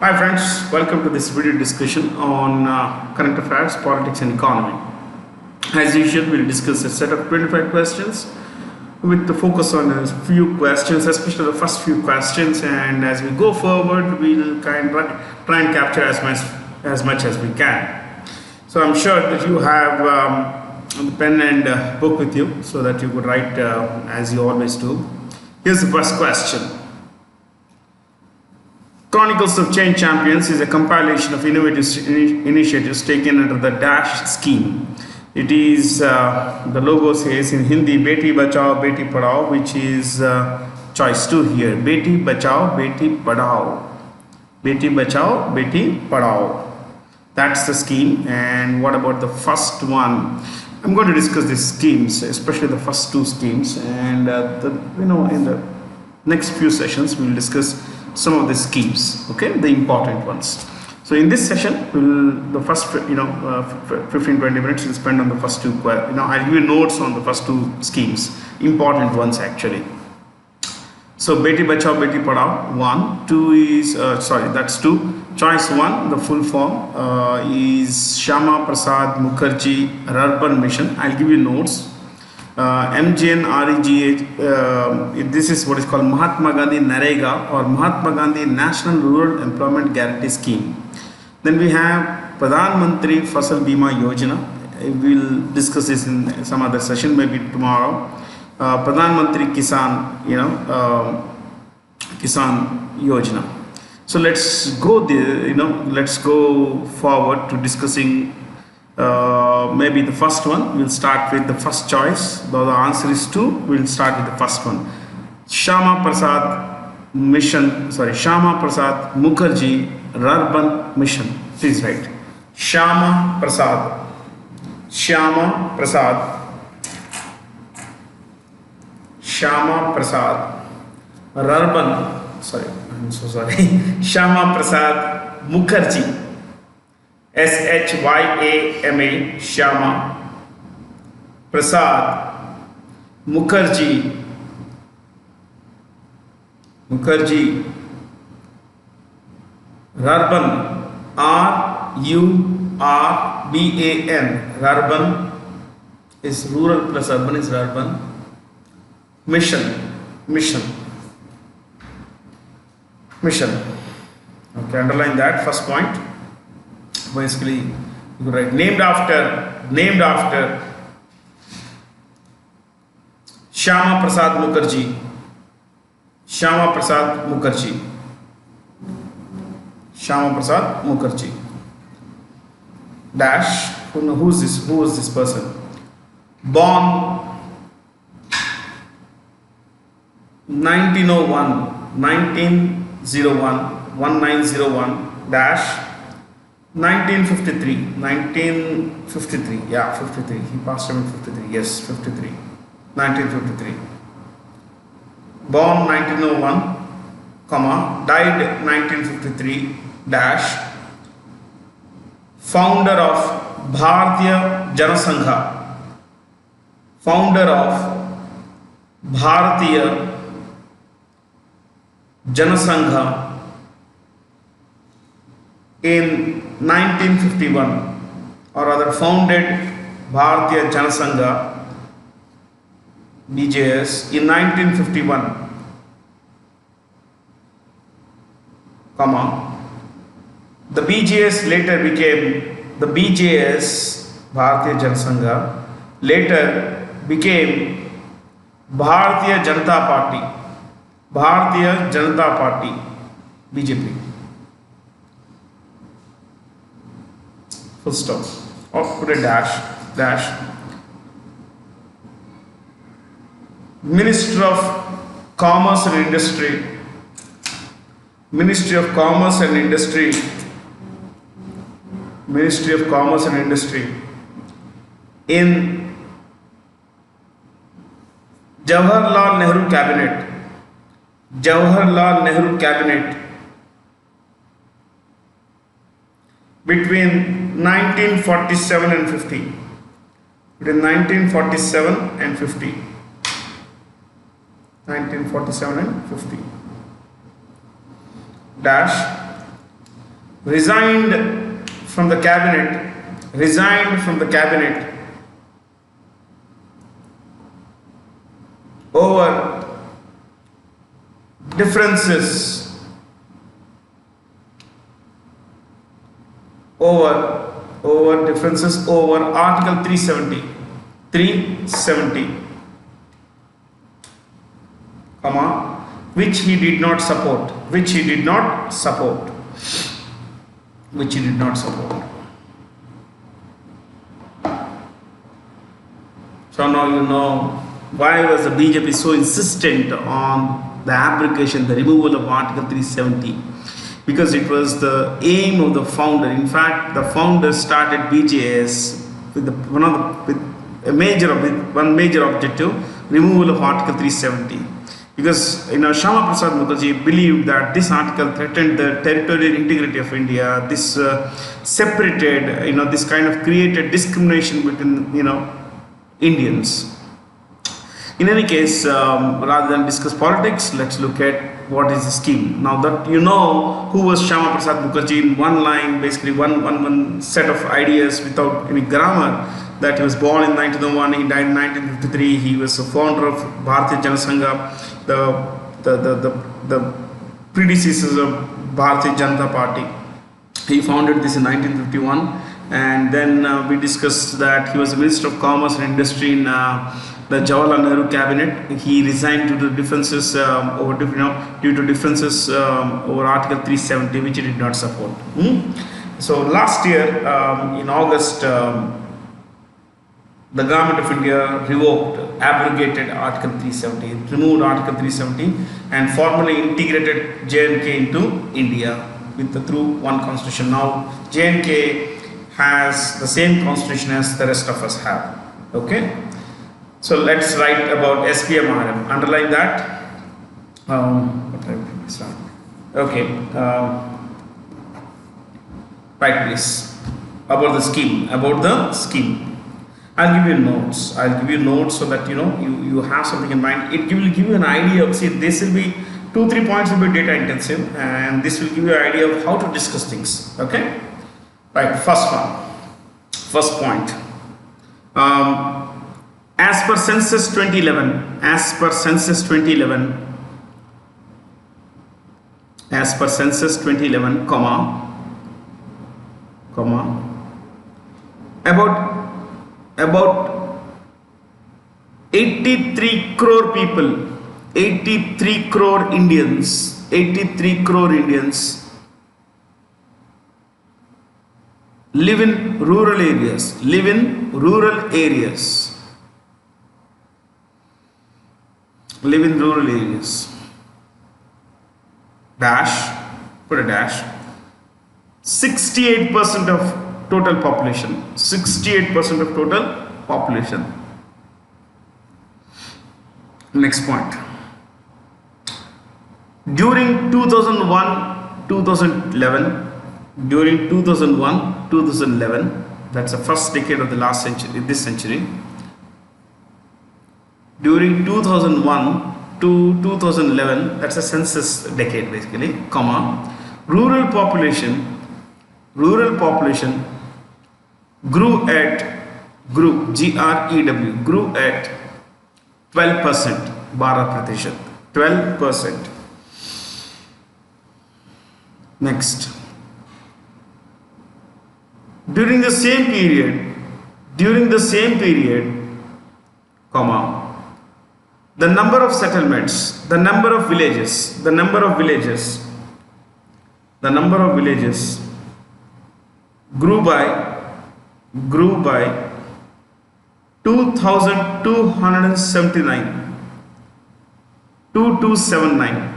Hi friends, welcome to this video discussion on current affairs, politics and economy. As usual, we'll discuss a set of 25 questions with the focus on a few questions, especially the first few questions, and as we go forward, we'll try and capture as much as we can. So I'm sure that you have the pen and book with you so that you could write as you always do. Here's the first question. Chronicles of Change Champions is a compilation of innovative initiatives taken under the DASH scheme. It is, the logo says in Hindi, Beti Bachao, Beti Padhao, which is choice 2 here. Beti Bachao, Beti Padhao. Beti Bachao, Beti Padhao. That's the scheme. And what about the first one? I'm going to discuss these schemes, especially the first two schemes. And, in the next few sessions, we'll discuss some of the schemes, okay, the important ones. So in this session, the first 15-20 minutes we'll spend on the first two. I'll give you notes on the first two schemes, important ones actually. So Beti Bachao, Beti Padhao, 1, 2 is that's 2. Choice 1, the full form is Shyama Prasad Mukherjee Urban Mission. I'll give you notes. MGNREGA, this is what is called Mahatma Gandhi Narega or Mahatma Gandhi National Rural Employment Guarantee Scheme. Then we have Pradhan Mantri Fasal Bima Yojana. We'll discuss this in some other session, maybe tomorrow. Pradhan Mantri Kisan, Kisan Yojana. So let's go there, let's go forward to discussing maybe the first one. We'll start with the first choice. Though the answer is 2, we'll start with the first one. Shyama Prasad Mukherjee Urban Mission. Please write. Shyama Prasad Shyama Prasad Mukherjee. Shyama Shyama Prasad Mukherjee Urban RURBAN. Urban is rural plus urban is urban. Mission. Okay, underline that first point. Basically, you could write named after Shyama Prasad Mukherjee. Dash. Who is this person? Born 1901 dash 1953, yeah, 53. He passed away in 53. Yes, 53. 1953. Born 1901, died 1953 dash. Founder of Bharatiya Janasangha. In 1951, or rather founded Bharatiya Janasangha BJS in 1951, the BJS later became the BJS Bharatiya Janasangha later became Bharatiya Janata Party BJP. Full stop. Or put a dash. Ministry of Commerce and Industry in Jawaharlal Nehru cabinet between 1947 and 50. Between 1947 and 50. 1947 and 50. Dash resigned from the cabinet, resigned from the cabinet over differences over Article 370, comma, which he did not support, which he did not support. So now you know why was the BJP so insistent on the abrogation, the removal of Article 370, because it was the aim of the founder. In fact, the founder started BJS with one major objective: removal of Article 370. Because Shyama Prasad Mukherjee believed that this article threatened the territorial integrity of India. This separated, this kind of created discrimination between Indians. In any case, rather than discuss politics, let's look at what is the scheme. Now that you know who was Shyama Prasad Mukherjee in one line, basically one set of ideas without any grammar, that he was born in 1901, he died in 1953, he was a founder of Bharatiya Jana Sangha, the predecessors of Bharatiya Janata Party. He founded this in 1951, and then we discussed that he was the Minister of Commerce and Industry in the Jawaharlal Nehru cabinet. He resigned due to differences over Article 370, which he did not support. So last year in August, the government of India abrogated Article 370, removed Article 370, and formally integrated J&K into India through one constitution. Now J&K has the same constitution as the rest of us have. Okay. So let's write about SPMRM. Underline that. Okay. Right, please. About the scheme. I'll give you notes. So that you have something in mind. It will give you an idea of, see, this will be 2-3 points will be data intensive, and this will give you an idea of how to discuss things. Okay. Right. First point. As per census 2011, comma, about 83 crore people, 83 crore Indians live in rural areas. Dash, put a dash. 68% of total population. Next point. During 2001-2011, that's the first decade of the last century, this century. During 2001 to 2011, that's a census decade basically, comma, rural population grew at 12%, 12%. Next. During the same period, comma, the number of settlements, the number of villages grew by 2279, 2279.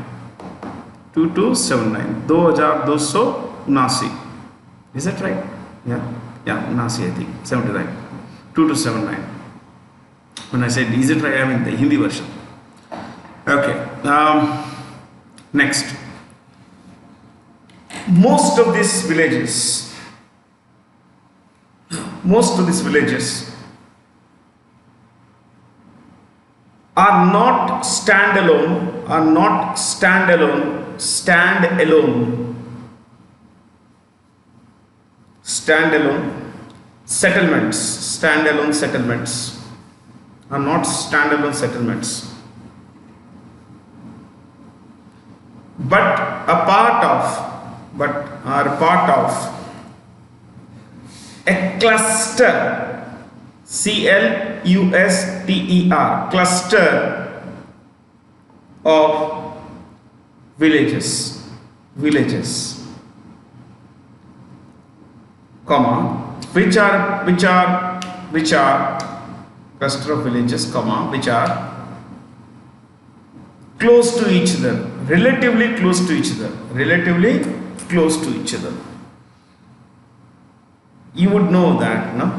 Is that right? Yeah, 79, I think, 79, 2279. When I said is it right, I mean the Hindi version. Okay. Next. Most of these villages are not standalone standalone settlements are not standalone settlements, but are part of a cluster, cluster of villages, comma, which are cluster of villages, comma, which are close to each other, relatively close to each other. You would know that, no?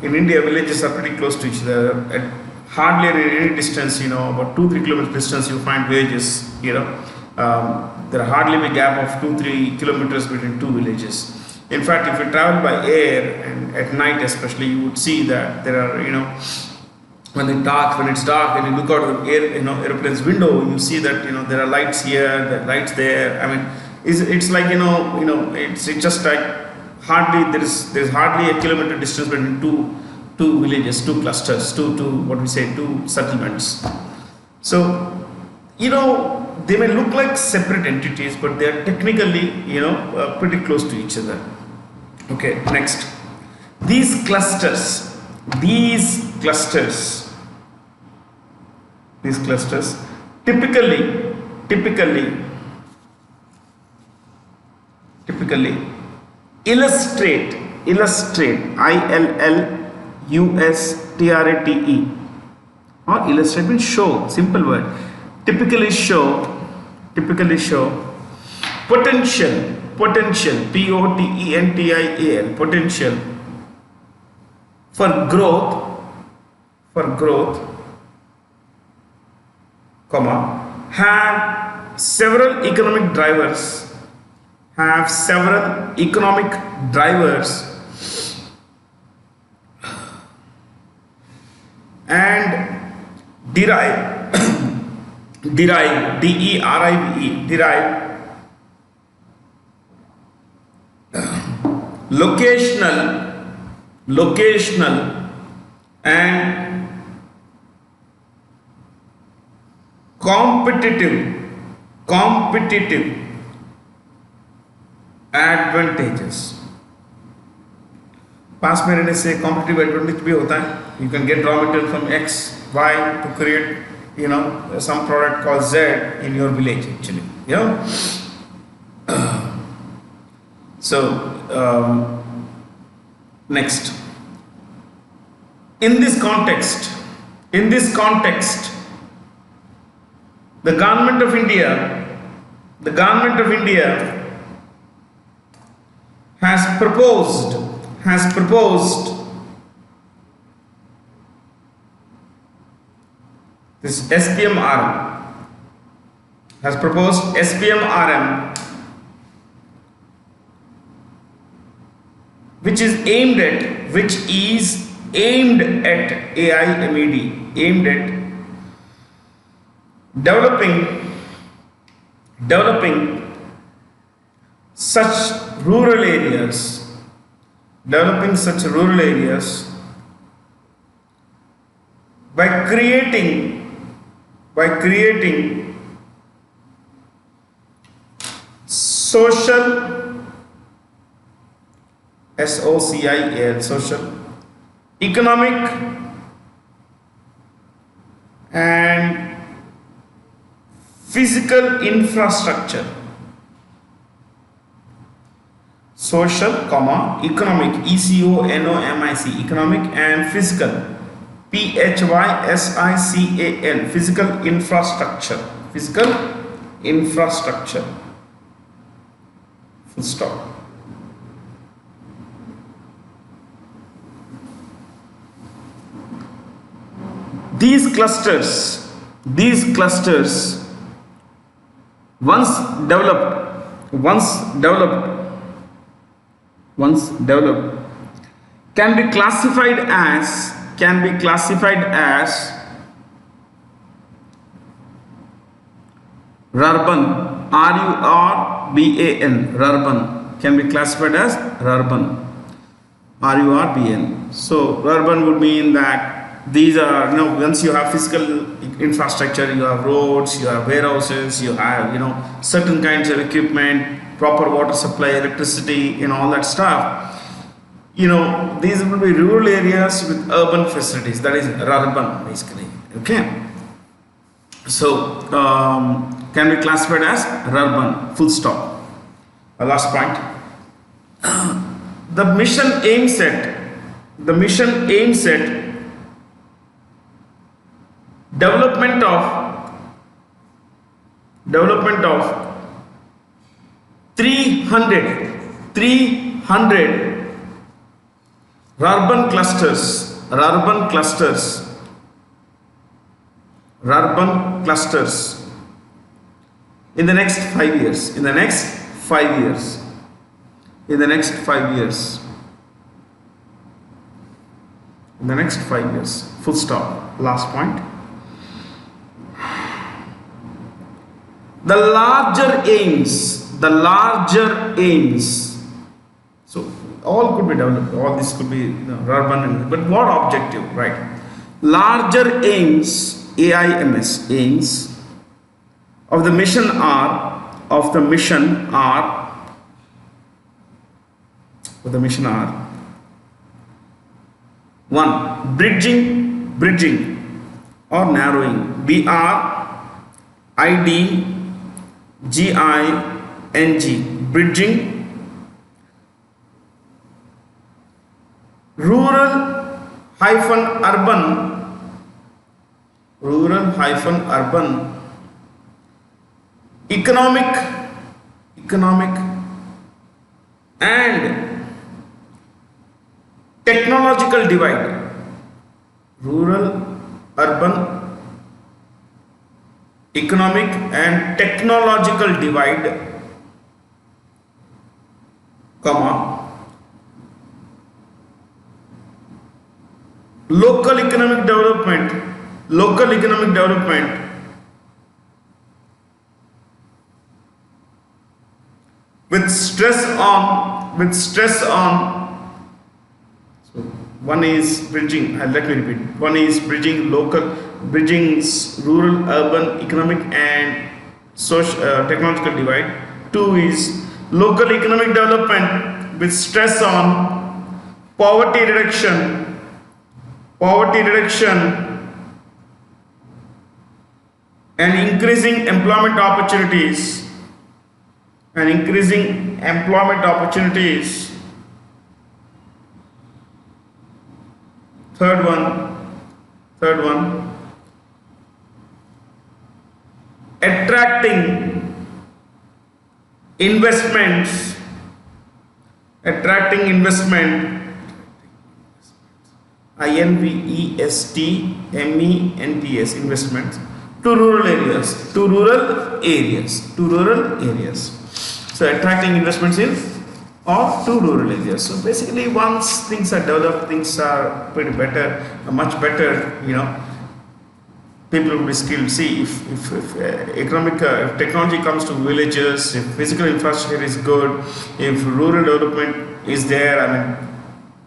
In India, villages are pretty close to each other. At hardly any distance, about 2-3 kilometers distance, you find villages. There are hardly a gap of 2-3 kilometers between two villages. In fact, if you travel by air and at night especially, you would see that there are, when it's dark and you look out of the airplane's window, you see that there are lights here, there are lights there. I mean, it's like it's just like there's hardly a kilometer distance between two villages, two clusters, two settlements. So they may look like separate entities, but they are technically pretty close to each other. Okay, next, these clusters typically illustrate, illustrate, or illustrate means show, simple word. Typically show potential, potential for growth, comma, have several economic drivers, and derive locational and competitive advantages. पास में रहने से competitive advantage भी होता है. You can get raw material from X, Y to create some product called Z in your village actually. So next, in this context, the government of India has proposed this SPMRM, which is aimed at AIMED, aimed at developing such rural areas, by creating social, social, economic and physical infrastructure. Social, economic, ECONOMIC, economic and physical, PHYSICAL, physical infrastructure. Full stop. These clusters once developed can be classified as Rurban, RURBAN, Rurban, can be classified as Rurban. RURBN. So urban would mean that these are, once you have physical infrastructure, you have roads, you have warehouses, you have, certain kinds of equipment, proper water supply, electricity, all that stuff. These will be rural areas with urban facilities. That is urban, basically. Okay. So can be classified as urban. Full stop. Last point. The mission aims at development of 300 urban clusters in the next 5 years. In the next 5 years. Full stop. Last point. The larger aims. So all could be developed. All this could be urban, but what objective, right? Larger aims, AIMS, aims of the mission are 1. Bridging or narrowing. BRIDGING. Bridging. Rural-urban economic and technological divide. Rural-urban economic and technological divide, local economic development with stress on. So one is bridging, let me repeat. One is bridging rural urban economic and technological divide. 2 is local economic development with stress on poverty reduction and increasing employment opportunities. Third one, attracting investment investments to rural areas. So attracting investments to rural areas. So basically, once things are developed, things are pretty better, much better. People will be skilled. See, if technology comes to villages, if physical infrastructure is good, if rural development is there,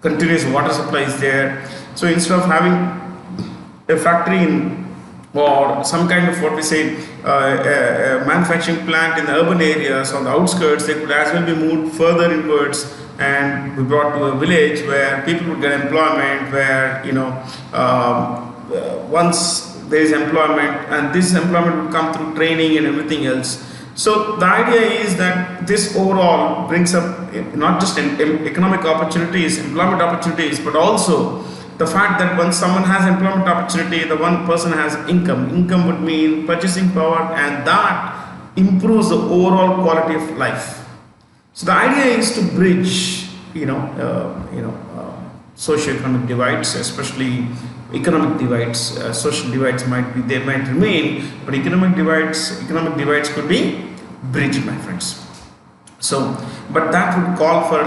continuous water supply is there. So instead of having a factory or some kind of what we say a manufacturing plant in the urban areas on the outskirts, they could as well be moved further inwards and be brought to a village where people would get employment, where once there is employment, and this employment would come through training and everything else. So the idea is that this overall brings up not just economic opportunities, employment opportunities, but also the fact that once someone has employment opportunity, the one person has income. Income would mean purchasing power, and that improves the overall quality of life. So the idea is to bridge, socio-economic divides, especially economic divides. Social divides might remain, but economic divides could be bridged, my friends. So, but that would call for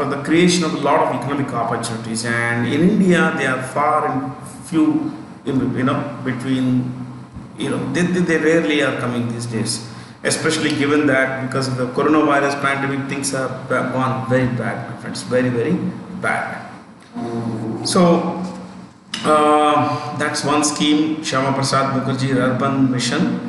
the creation of a lot of economic opportunities, and in India they are far and few, between, they rarely are coming these days, especially given that because of the coronavirus pandemic, things have gone very bad, my friends, very, very bad. So that's one scheme, Shyama Prasad Mukherjee Urban Mission.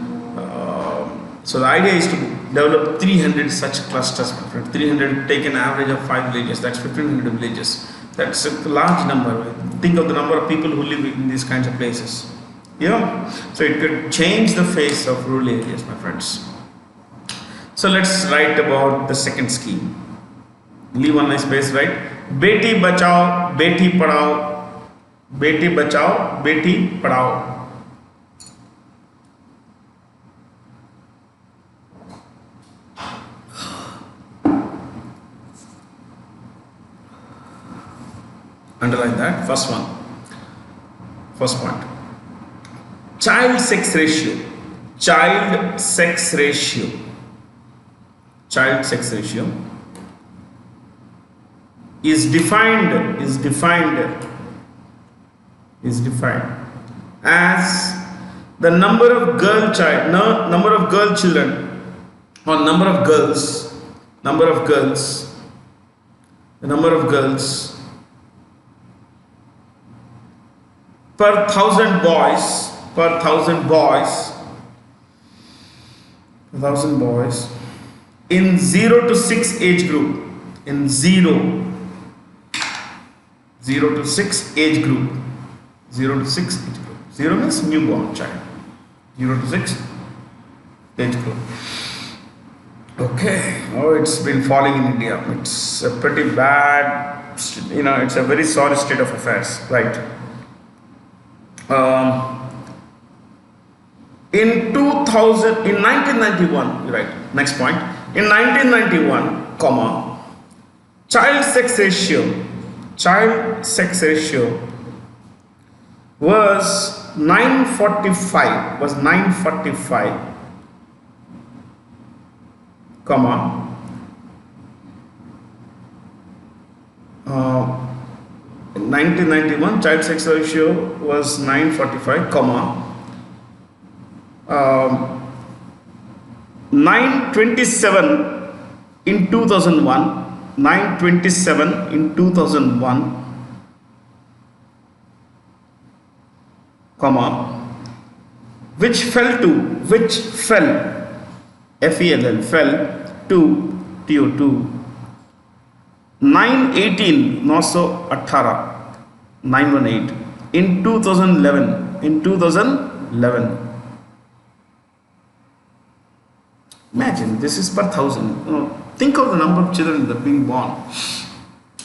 So the idea is to develop 300 such clusters. 300, take an average of 5 villages, that's 1500 villages. That's a large number. Think of the number of people who live in these kinds of places. Yeah, so it could change the face of rural areas, my friends. So let's write about the second scheme. Leave one nice space, right? Beti Bachao, Beti Padhao, Beti Bachao, Beti Padhao. Underline that. First one. First point. Child sex ratio. Child sex ratio. Child sex ratio is defined as the number of girl children or number of girls per 1,000 boys in 0 to 6 age group. In 0 to 6 age group. 0 to 6 age group. 0 means newborn child. 0 to 6 age group. Okay. Oh, it's been falling in India. It's a pretty bad, it's a very sorry state of affairs, right? In 1991, right, next point. In 1991, child sex ratio was 945, in 1991 child sex ratio was 945, 927 in 2001, 927 in 2001, which fell to TO2 918 918 in 2011. Imagine, this is per 1,000. Think of the number of children that are being born.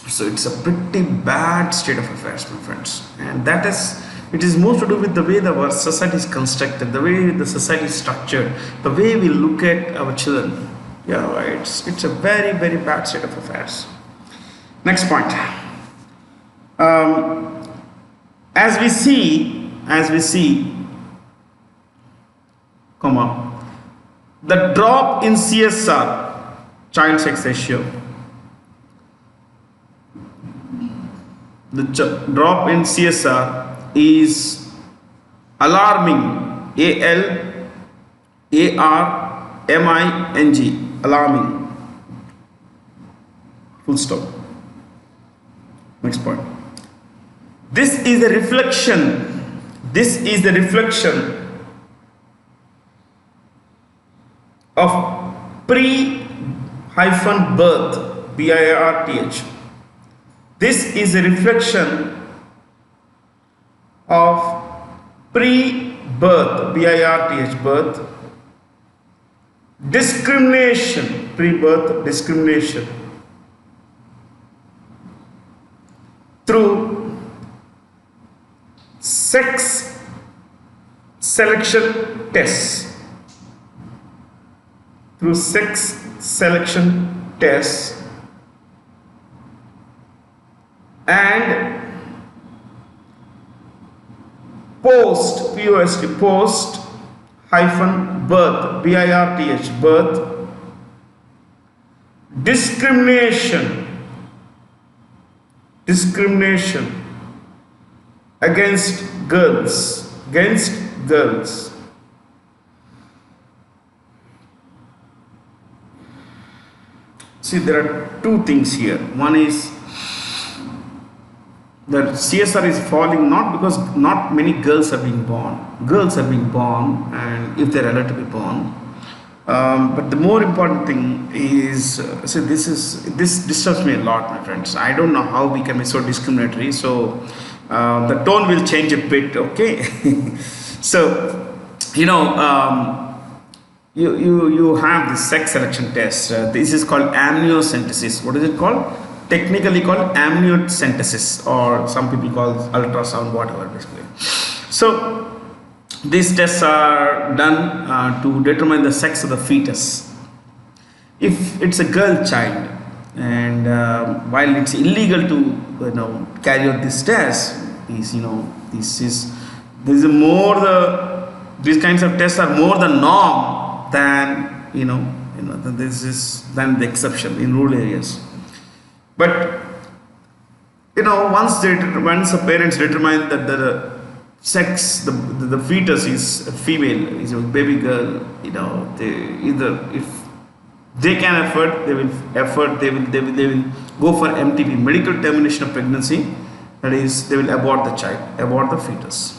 So it's a pretty bad state of affairs, my friends, and it is more to do with the way our society is constructed, the way the society is structured, the way we look at our children. Yeah, it's a very, very bad state of affairs. Next point. As we see, the drop in CSR, child sex ratio, the drop in CSR is alarming. ALARMING, alarming. Full stop. Next point. This is a reflection of pre-birth, BIRTH. This is a reflection of pre-birth, BIRTH, birth, discrimination, pre-birth discrimination through sex selection tests. And post birth, BIRTH, birth, discrimination against girls. See, there are two things here. One is The CSR is falling not because not many girls are being born. Girls are being born, and if they're allowed to be born. But the more important thing is, so this disturbs me a lot, my friends. I don't know how we can be so discriminatory. So the tone will change a bit, okay? So you know, you have the sex selection test. This is called amniocentesis. What is it called? Technically called amniocentesis, or some people call ultrasound, whatever, basically. So these tests are done to determine the sex of the fetus. If it's a girl child, and while it's illegal to carry out this test, this is more these kinds of tests are more the norm than this is than the exception in rural areas. But once the parents determine that the sex, the fetus is a female, is a baby girl, they either, if they can afford, they will go for MTP, medical termination of pregnancy. That is, they will abort the child, abort the fetus.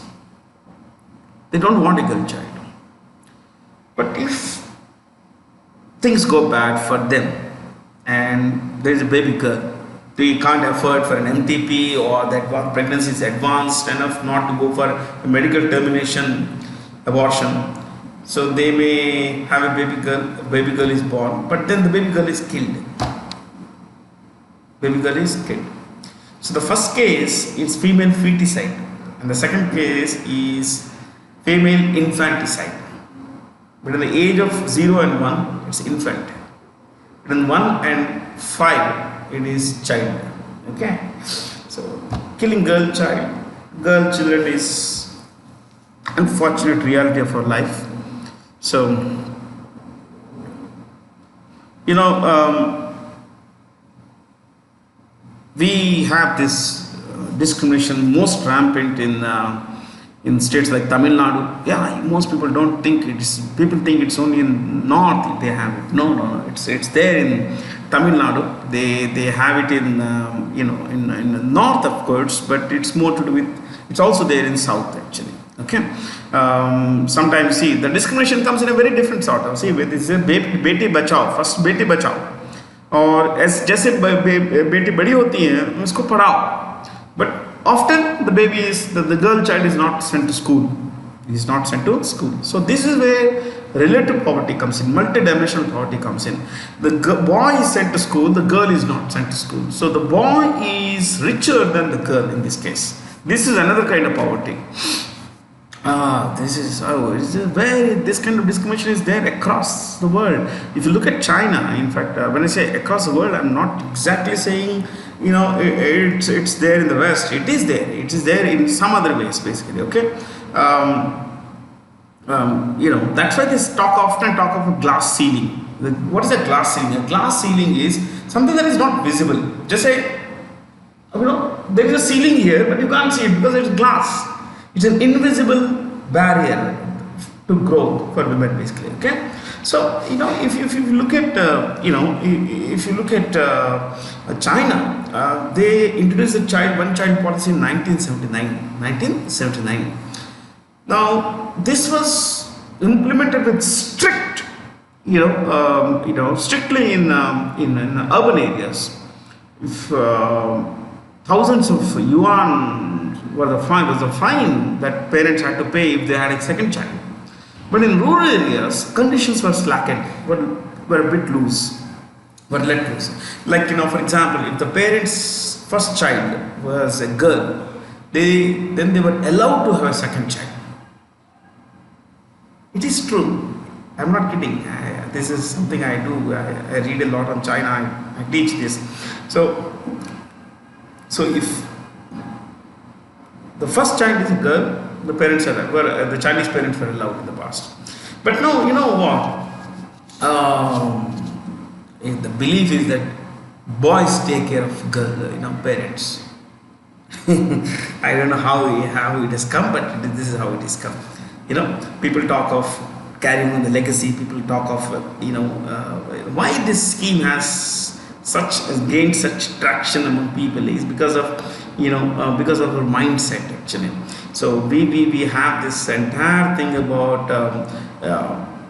They don't want a girl child. But if things go bad for them and there is a baby girl, they can't afford for an MTP, or that one pregnancy is advanced enough not to go for a medical termination, abortion. So they may have a baby girl is born, but then the baby girl is killed. Baby girl is killed. So the first case is female feticide, and the second case is female infanticide. But at the age of 0 and 1, it's infant. But in 1 and 5, it is child. Okay, so killing girl children is unfortunate reality of our life. So we have this discrimination most rampant in states like Tamil Nadu. Yeah, most people don't think it's. People think it's only in north they have it. No. It's there in Tamil Nadu. They have it in in the north, of course, but it's more to do with. It's also there in south, actually. Okay. Sometimes see the discrimination comes in a very different sort of. See, this is a beti bachao. First beti bachao, और जैसे बेटी बड़ी होती है उसको पढ़ाओ. But often the girl child is not sent to school. He is not sent to school. So this is where relative poverty comes in, multidimensional poverty comes in. The boy is sent to school, the girl is not sent to school. So the boy is richer than the girl in this case. This is another kind of poverty. This kind of discrimination is there across the world. If you look at China, in fact, when I say across the world, I'm not exactly saying it's there in the West. It is there. It is there in some other ways, basically. Okay. That's why they often talk of a glass ceiling. What is a glass ceiling? A glass ceiling is something that is not visible. Just say, there is a ceiling here, but you can't see it because it's glass. It's an invisible barrier to growth for women, basically. Okay, so if you look at China, they introduced the one child policy in 1979. Now this was implemented with strict, strictly in urban areas. If thousands of yuan was the fine that parents had to pay if they had a second child. But in rural areas, conditions were slackened, were a bit loose, were let loose. Like, for example, if the parents' first child was a girl, then they were allowed to have a second child. It is true. I'm not kidding. This is something I do. I read a lot on China. I teach this. So if the first child is a girl, the Chinese parents were allowed in the past. But no, you know what? The belief is that boys take care of parents. I don't know how it has come, but this is how it has come. People talk of carrying on the legacy. People talk of why this scheme has gained such traction among people is because of because of our mindset actually. So we have this entire thing about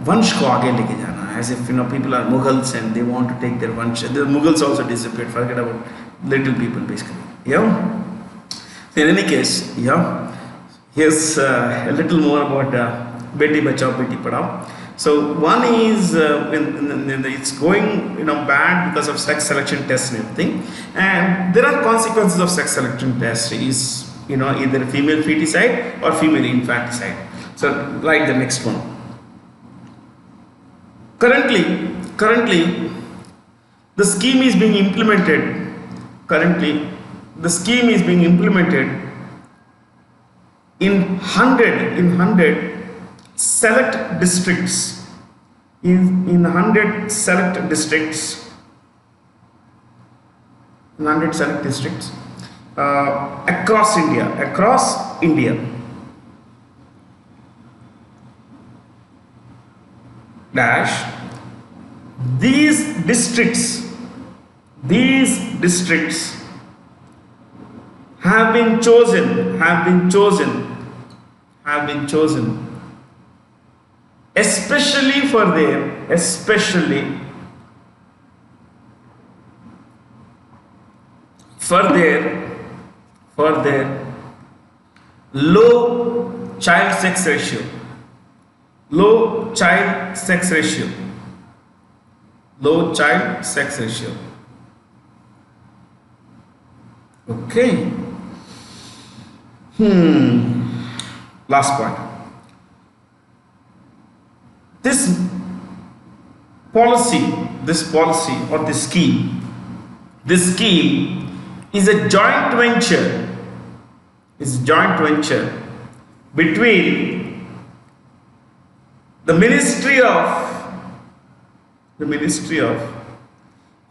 vansh ko aage leke jana, as if people are Mughals and they want to take their vansh. The Mughals also disappeared. Forget about little people basically. So in any case, here's a little more about Beti Bachao, Beti Padhao. So one is it's going bad because of sex selection tests and everything, and there are consequences of sex selection test is either female feticide or female infanticide. So like the next one. Currently, the scheme is being implemented. Currently, the scheme is being implemented in 100 select districts, in 100 select districts, across India. Dash these districts have been chosen especially for their low child sex ratio. Okay. Last point. This policy or this scheme is a joint venture. Between the Ministry of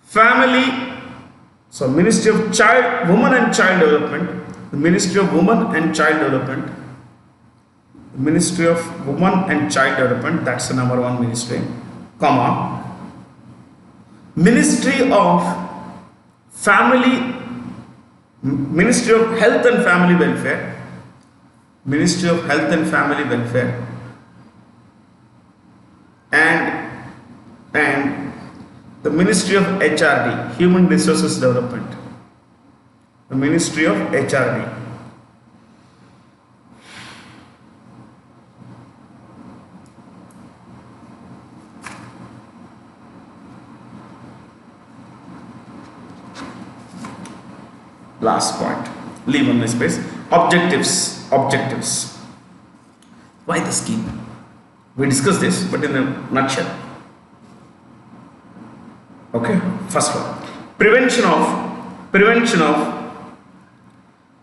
Family, Ministry of Women and Child Development, the Ministry of Women and Child Development, that's the number one ministry, Ministry of Health and Family Welfare, and the Ministry of HRD, Human Resources Development. The Ministry of HRD. Last point. Leave on my space. Objectives. Why the scheme? We discussed this, but in a nutshell. Okay. First one. Prevention of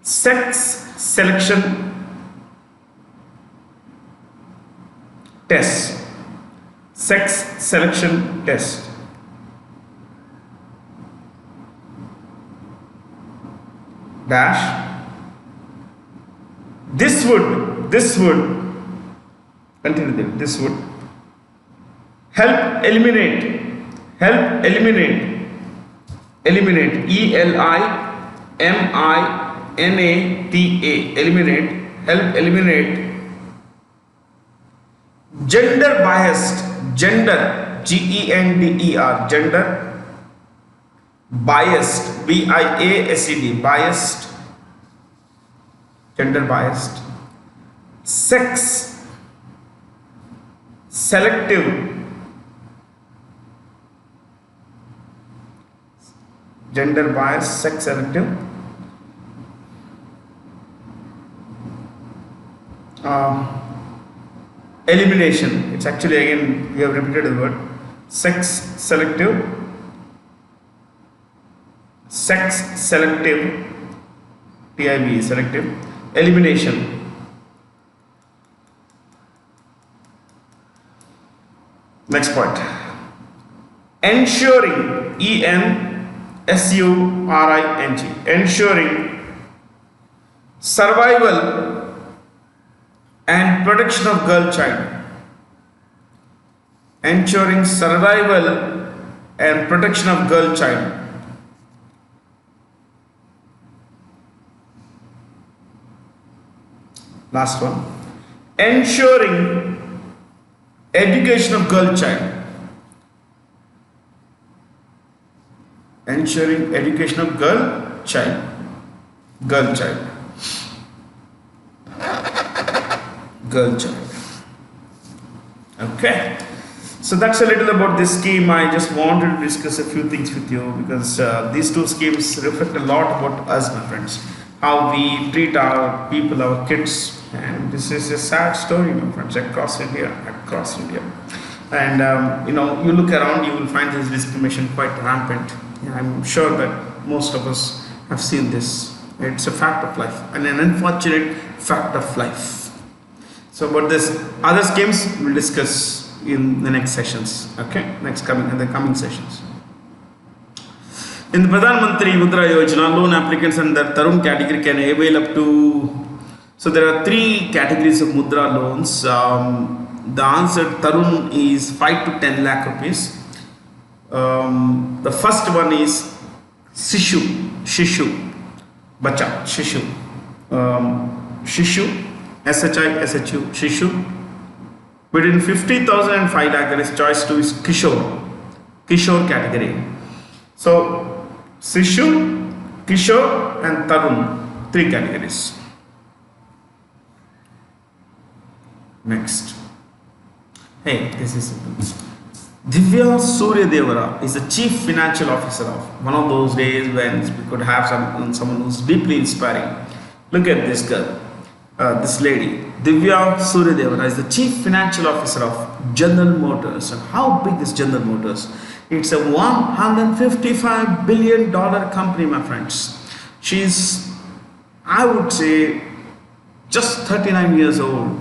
sex selection test. Dash. This would continue there. This would help eliminate eliminate gender biased gender biased gender biased sex selective elimination. It's actually, again, we have repeated the word sex selective TIV, selective elimination. Next point. Ensuring, ensuring survival and protection of girl child. Ensuring survival and protection of girl child. Last one. Ensuring education of girl child. Ensuring education of girl child. Girl child. Girl child. Okay. So that's a little about this scheme. I just wanted to discuss a few things with you because these two schemes reflect a lot about us, my friends. How we treat our people, our kids, and this is a sad story, my friends, across India, And you look around, you will find this discrimination quite rampant. Yeah, I'm sure that most of us have seen this. It's a fact of life, and an unfortunate fact of life. So, about this other schemes, we'll discuss in the next sessions. Okay, in the coming sessions. In the Pradhan Mantri Mudra Yojana, loan applicants under Tarun category can avail up to. So there are three categories of Mudra loans. The answer Tarun is 5 to 10 lakh rupees. The first one is Shishu, Bacha, Shishu, Shishu. Between 50,000 and 5 lakh, there is choice 2 is Kishore category. So Shishu, Kishore and Tarun, 3 categories. Next. Hey, this is simple. Divya Suryadevara is the chief financial officer of one of those days when we could have someone who's deeply inspiring. Look at this girl, this lady. Divya Suryadevara is the chief financial officer of General Motors. And how big is General Motors? It's a $155 billion company, my friends. She's, I would say, just 39 years old.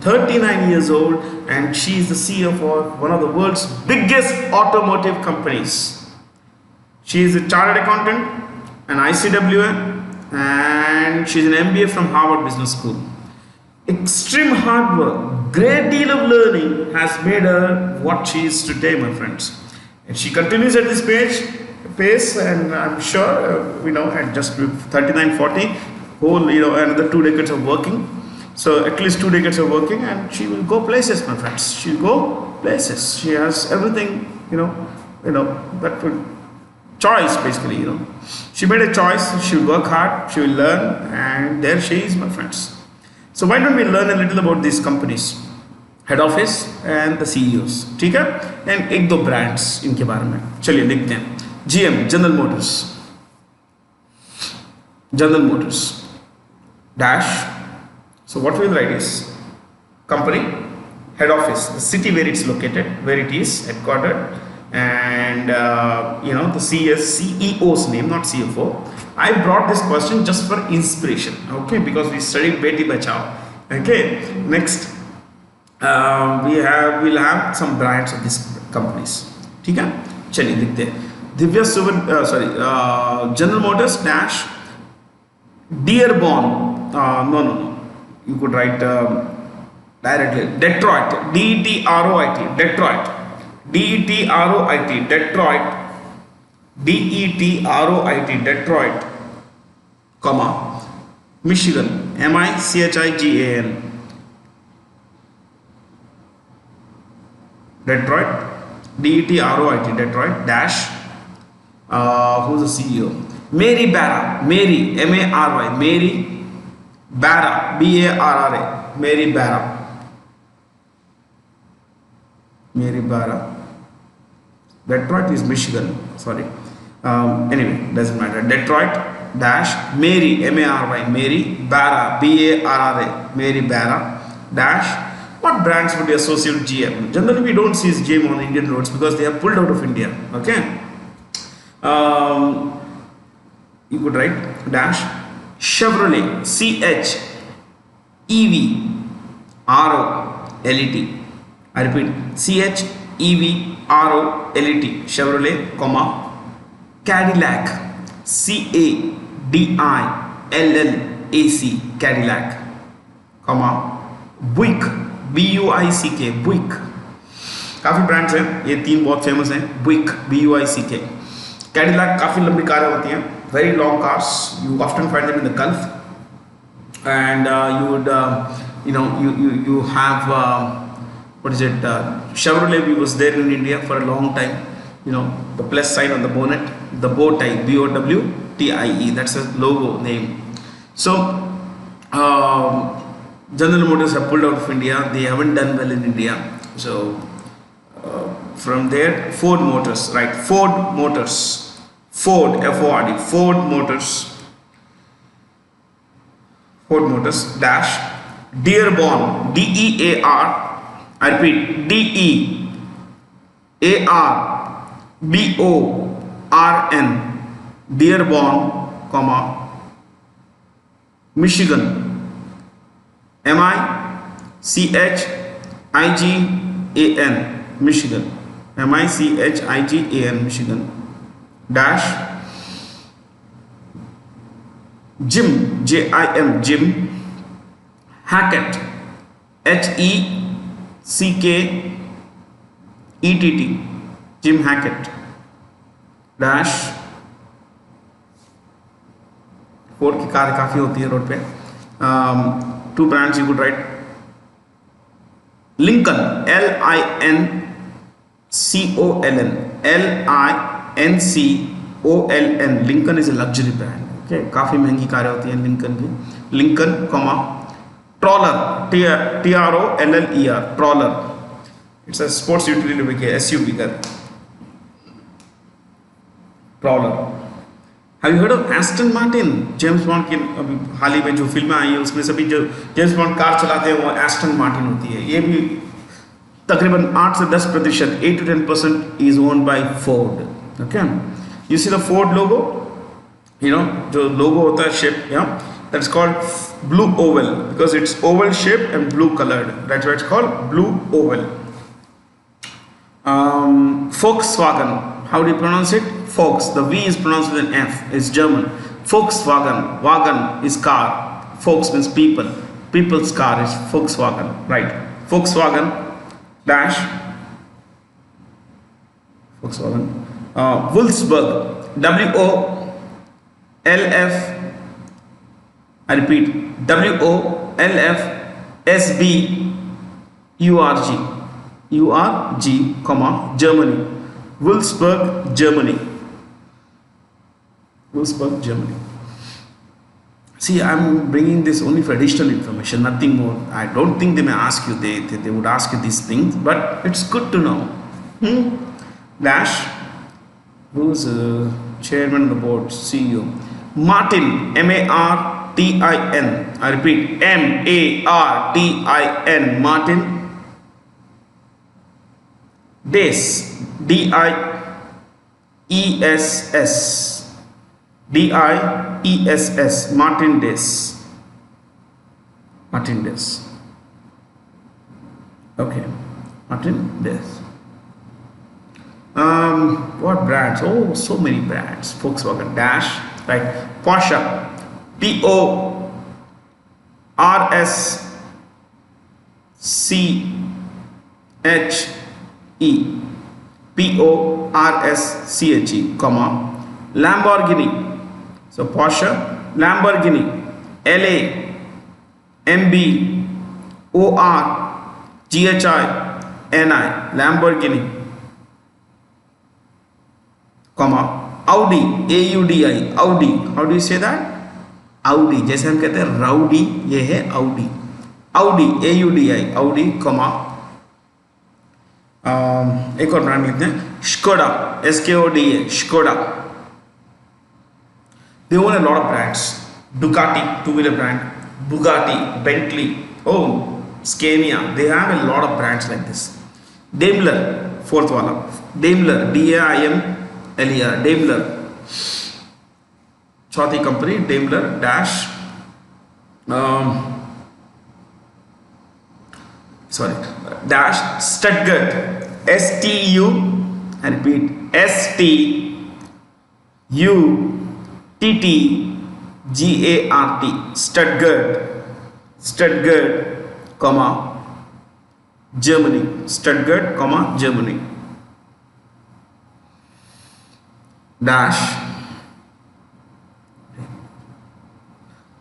39 years old, and she is the CEO of one of the world's biggest automotive companies. She is a chartered accountant, an ICWA, and she's an MBA from Harvard Business School. Extreme hard work, great deal of learning has made her what she is today, my friends. And she continues at this pace, and I'm sure, at just 39, 40, another 2 decades of working. So at least 2 decades of working, and she will go places, my friends. She'll go places. She has everything, that would choice basically, She made a choice. She'll work hard. She will learn, and there she is, my friends. So why don't we learn a little about these companies, head office and the CEOs, ठीक है? And 1-2 brands इनके बारे में. चलिए लिखते हैं. GM, General Motors, dash. So what we will write is company, head office, the city where it's located, where it is headquartered, and the CEO's name, not CFO. I brought this question just for inspiration, okay, because we studied Beti Bachao. Okay, next we'll have some brands of these companies. ठीक है, चलिए लिखते हैं. General Motors dash Dearborn. No. You could write directly Detroit, Detroit, Detroit, Detroit, comma, Michigan, Michigan, Detroit, Detroit, Detroit, dash, who's the CEO? Mary Barra, Mary, Mary, Mary Barra, Barra, Mary Barra. Mary Barra. Detroit is Michigan. Sorry. Anyway, doesn't matter. Detroit dash Mary, Mary, Mary Barra, Barra, Mary Barra dash. What brands would be associated with GM? Generally, we don't see GM on Indian roads because they are pulled out of India. Okay. You could write dash Chevrolet, CHEVROLET. I repeat, CHEVROLET, Chevrolet, comma, Cadillac, CADILLAC, Cadillac, comma, Buick, BUICK, Buick. काफ़ी brands हैं, ये 3 बहुत famous हैं. Buick, BUICK. Cadillac काफ़ी लंबी कारें होती हैं, very long cars. You often find them in the Gulf. and you would you have what is it, Chevrolet was there in India for a long time. The plus sign on the bonnet, the bow tie, BOWTIE, that's a logo name. So General Motors have pulled out of India. They haven't done well in India. So from there, Ford Motors, right? Ford Motors, Ford, Ford, Ford Motors, Ford Motors dash Dearborn, DEAR. I repeat, DEARBORN, Dearborn, comma Michigan, MICHIGAN, Michigan, MICHIGAN, Michigan, dash Jim, JIM, Jim Hackett, HECKETT, Jim Hackett, dash Ford की car काफ़ी होती है road पे. Two brands you could write. Lincoln, LINCOLN, Lincoln is a luxury brand. Okay, काफ़ी महंगी कारें होती हैं लिंकन की. Lincoln comma Troller, TROLLER, Troller. It's a sports utility vehicle, SUV का Troller. Have you heard of Aston Martin? James Bond की अभी हाल ही में जो फिल्में आई है उसमें सभी जो जेम्स बॉन्ड कार चलाते हैं वो एस्टन मार्टिन होती है. ये भी तकरीबन 8 से 10%, 8 to 10% is owned by Ford. Okay, you see the Ford logo, जो logo होता है shape, that's called blue oval because it's oval shaped and blue colored. That's why it's called blue oval. Volkswagen, how do you pronounce it? Volks, the V is pronounced with an F, it's German. Volkswagen, wagon is car, Volks means people, people's car is Volkswagen, right? Volkswagen dash Volkswagen, Wolfsburg, WOLF, I repeat, WOLFSBURG, comma Germany, Wolfsburg, Germany. Wolfsburg, Germany. See, I'm bringing this only for additional information, nothing more. I don't think they may ask you, they would ask you these things, but it's good to know. Dash, who's chairman of the board, CEO? Martin, MARTIN. I repeat, MARTIN, Martin. Dess, DIESS, Martin Dess. Martin Dess. Okay, Martin Dess. What brands? Oh, so many brands. Volkswagen dash, right? Porsche, PORSCHE, comma Lamborghini. So Porsche, Lamborghini, LAMBORGHINI, Lamborghini, comma Audi, AUDI, Audi. How do you say that? Audi. जैसे हम कहते हैं rowdy, ये है Audi. Audi, AUDI, Audi, comma एक और brand लिखते हैं Skoda, SKODA, Skoda. They own a lot of brands. Ducati, two-wheeler brand. Bugatti, Bentley, Scania. They have a lot of brands like this. Daimler, fourth wala. Daimler, DAIMLER, Daimler. चौथी company Daimler dash. Dash Stuttgart, STU. I repeat, STUTTGART, Stuttgart, comma Germany, Stuttgart, comma Germany, dash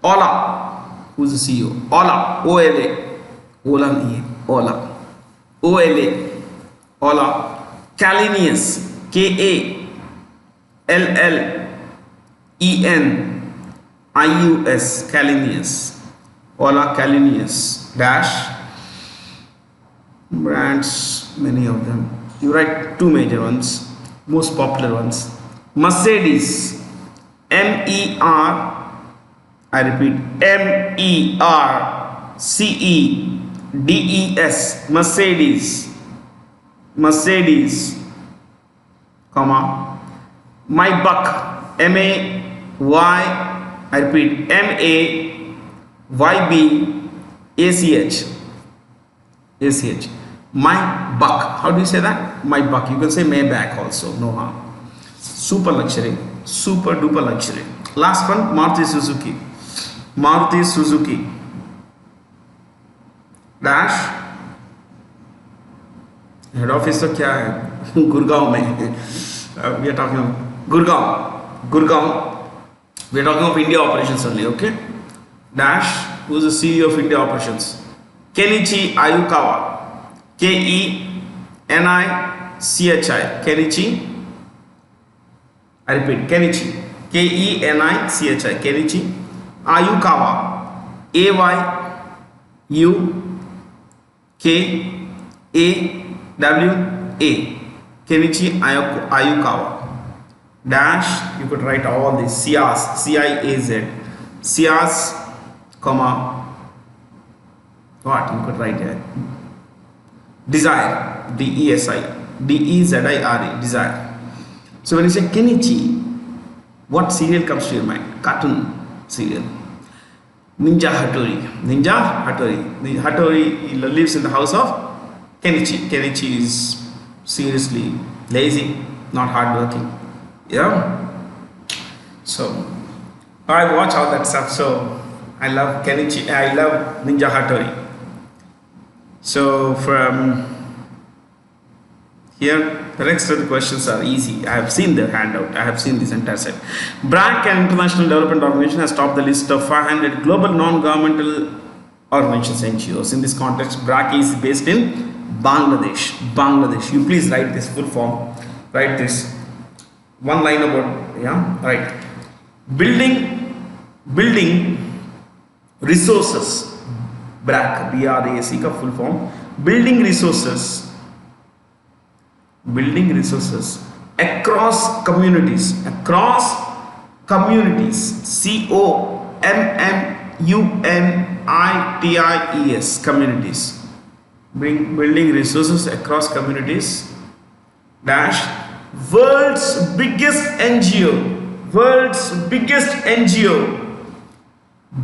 Ola, Who's the CEO? Ola. OLA. Ola नहीं है. Ola. OLA. Ola. Calenius. KALLENIUS. Calenius. Ola Calenius. Dash. Brands, many of them. You write two major ones, most popular ones. Mercedes. MER. I repeat, MERCEDES. Mercedes. Mercedes, comma, my buck, MAY, I repeat, MAYBACH, my buck. How do you say that? My buck. You can say Maybach also, no harm. Super luxury, super duper luxury. Last one, Maruti Suzuki. Maruti Suzuki dash. Head office तो क्या है गुड़गांव में we are talking Gurgaon we are talking of India operations only okay dash who is the CEO of India operations Kenichi Ayukawa KENICHI Kenichi I repeat Kenichi KENICHI Kenichi Ayukawa AYUKAWA Kenichi Ayukawa dash. You could write all these CIAZ, CIAZ, comma, what you could write here, Desire, DESIRE, Desire. So when you say Kenichi, what serial comes to your mind? Cartoon serial. Ninja Hattori. Hattori lives in the house of Kenichi. Kenichi is seriously lazy, not hardworking. Yeah. So I watch all that stuff. So I love Kenichi. I love Ninja Hattori. So from here, the rest of the questions are easy. I have seen the handout. I have seen this entire set. BRAC, an international development organization, has topped the list of 500 global non-governmental organizations, NGOs. In this context, BRAC is based in Bangladesh. You please write this full form. Write this one line about, yeah, right. Building resources. BRAC, BRAC का full form. Building resources across communities. COMMUNITIES. Communities. Building resources across communities dash. World's biggest NGO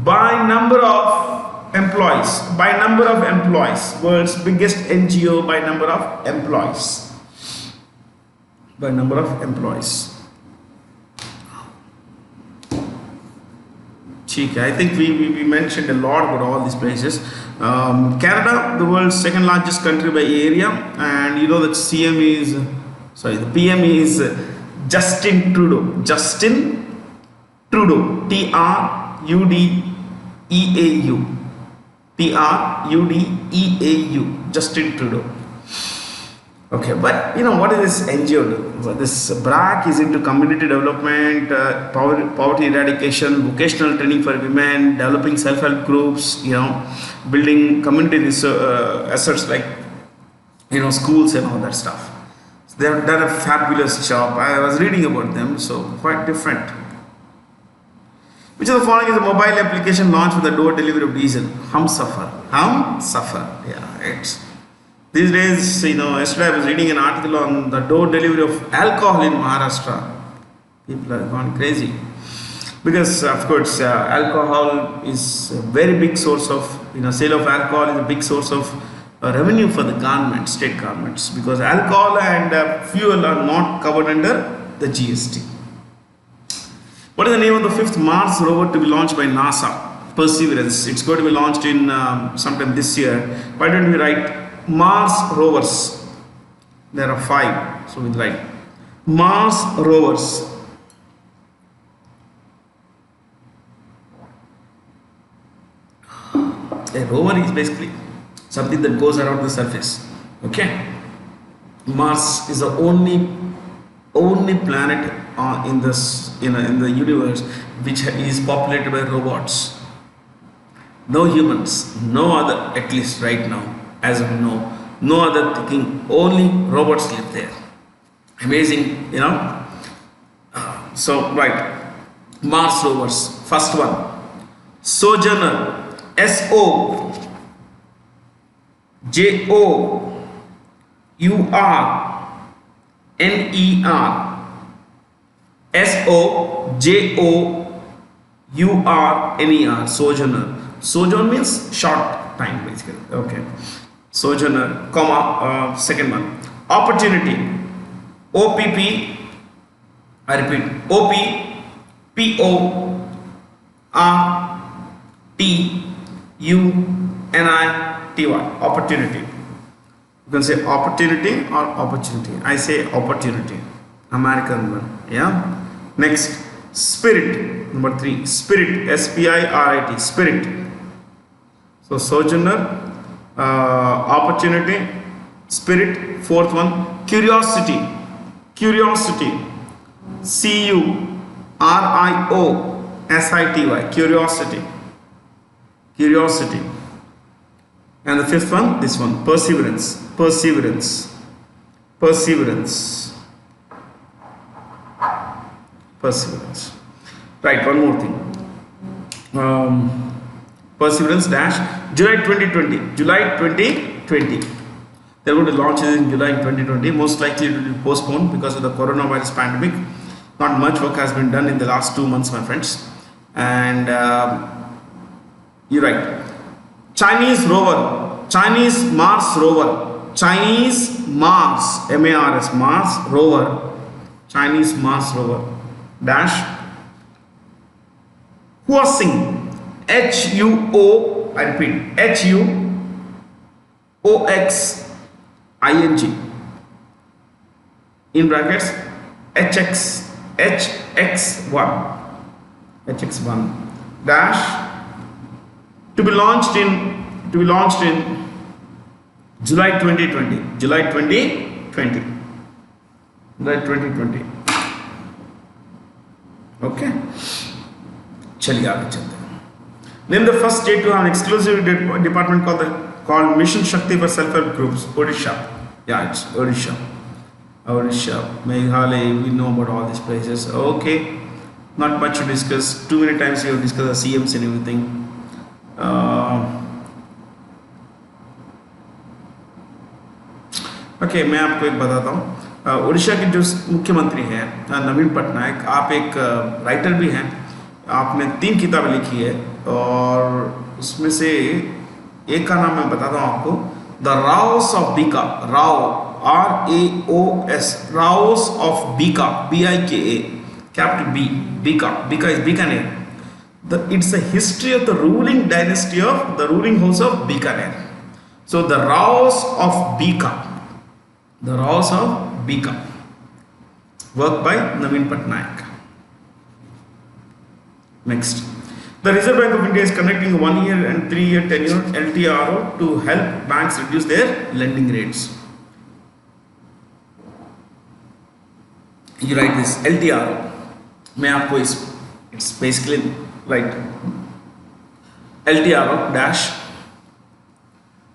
by number of employees. World's biggest NGO by number of employees. I think we mentioned a lot about all these places. Canada, the world's second largest country by area, and you know that the PM is Justin Trudeau. TRUDEAU. TRUDEAU. Justin Trudeau. Okay, but you know what is this NGO do? Well, this BRAC is into community development, poverty eradication, vocational training for women, developing self-help groups, building community assets like schools and all that stuff. So they have done a fabulous job. I was reading about them, so quite different. Which of the following is a mobile application launched with the door delivery of diesel? Humsafar. Yeah, it's these days, yesterday I was reading an article on the door delivery of alcohol in Maharashtra. People are gone crazy. Because, of course, alcohol is a very big source of, sale of alcohol is a big source of revenue for the government, state governments. Because alcohol and fuel are not covered under the GST. What is the name of the 5th Mars rover to be launched by NASA? Perseverance. It's going to be launched in sometime this year. Why don't we write Mars rovers? There are 5, so we'll write Mars rovers. A rover is basically something that goes around the surface. Okay, Mars is the only planet in the universe which is populated by robots. No humans, no other, at least right now, as of now, no other thinking, only robots live there. Amazing, you know. So, right, Mars rovers, first one, Sojourner, Sojourner, Sojourner, Sojourner. Sojourn means short time, basically. Okay, Sojourner, comma, second one, opportunity, OPP, I repeat, OPPORTUNITY, opportunity. You can say opportunity or opportunity. I say opportunity, American one. Yeah. Next, spirit, number 3, spirit, SPIRIT, spirit. So Sojourner, opportunity, spirit. Fourth one, curiosity, CURIOSITY, curiosity. And the fifth one, this one, perseverance. Right, one more thing. Perseverance dash July 2020. They're going to launch it in July 2020. Most likely it will be postponed because of the coronavirus pandemic. Not much work has been done in the last 2 months, my friends. And you're right. Chinese Mars rover, dash Huoxing, I repeat, HUOXING, in brackets, HX1 dash, to be launched in July 2020. Okay, चलिए आगे चलते हैं. Name the first state to have an exclusive department called Mission Shakti for self-help groups. Odisha. Yeah, it's Odisha. Meghalaya. We know about all these places. Okay, not much to discuss. Too many times we have discussed the CMs and everything. Okay, मैं आपको एक बताता हूँ. उड़ीसा के जो मुख्यमंत्री हैं नवीन पटनायक, आप एक राइटर भी हैं. आपने 3 किताबें लिखी है और उसमें से एक का नाम मैं बताता हूँ आपको, the Rouse of Bika. RAOS, Rouse of Bika, BIKA, capital B, Bika is Bikaner. It's a history of the ruling dynasty of the ruling house of Bikaner. So the Raos of Bika, work by Naveen Patnaik. Next, the Reserve Bank of India is conducting a 1-year and 3-year tenure LTRO to help banks reduce their lending rates. You write this LTRO. मैं आपको it's basically right, LTRO dash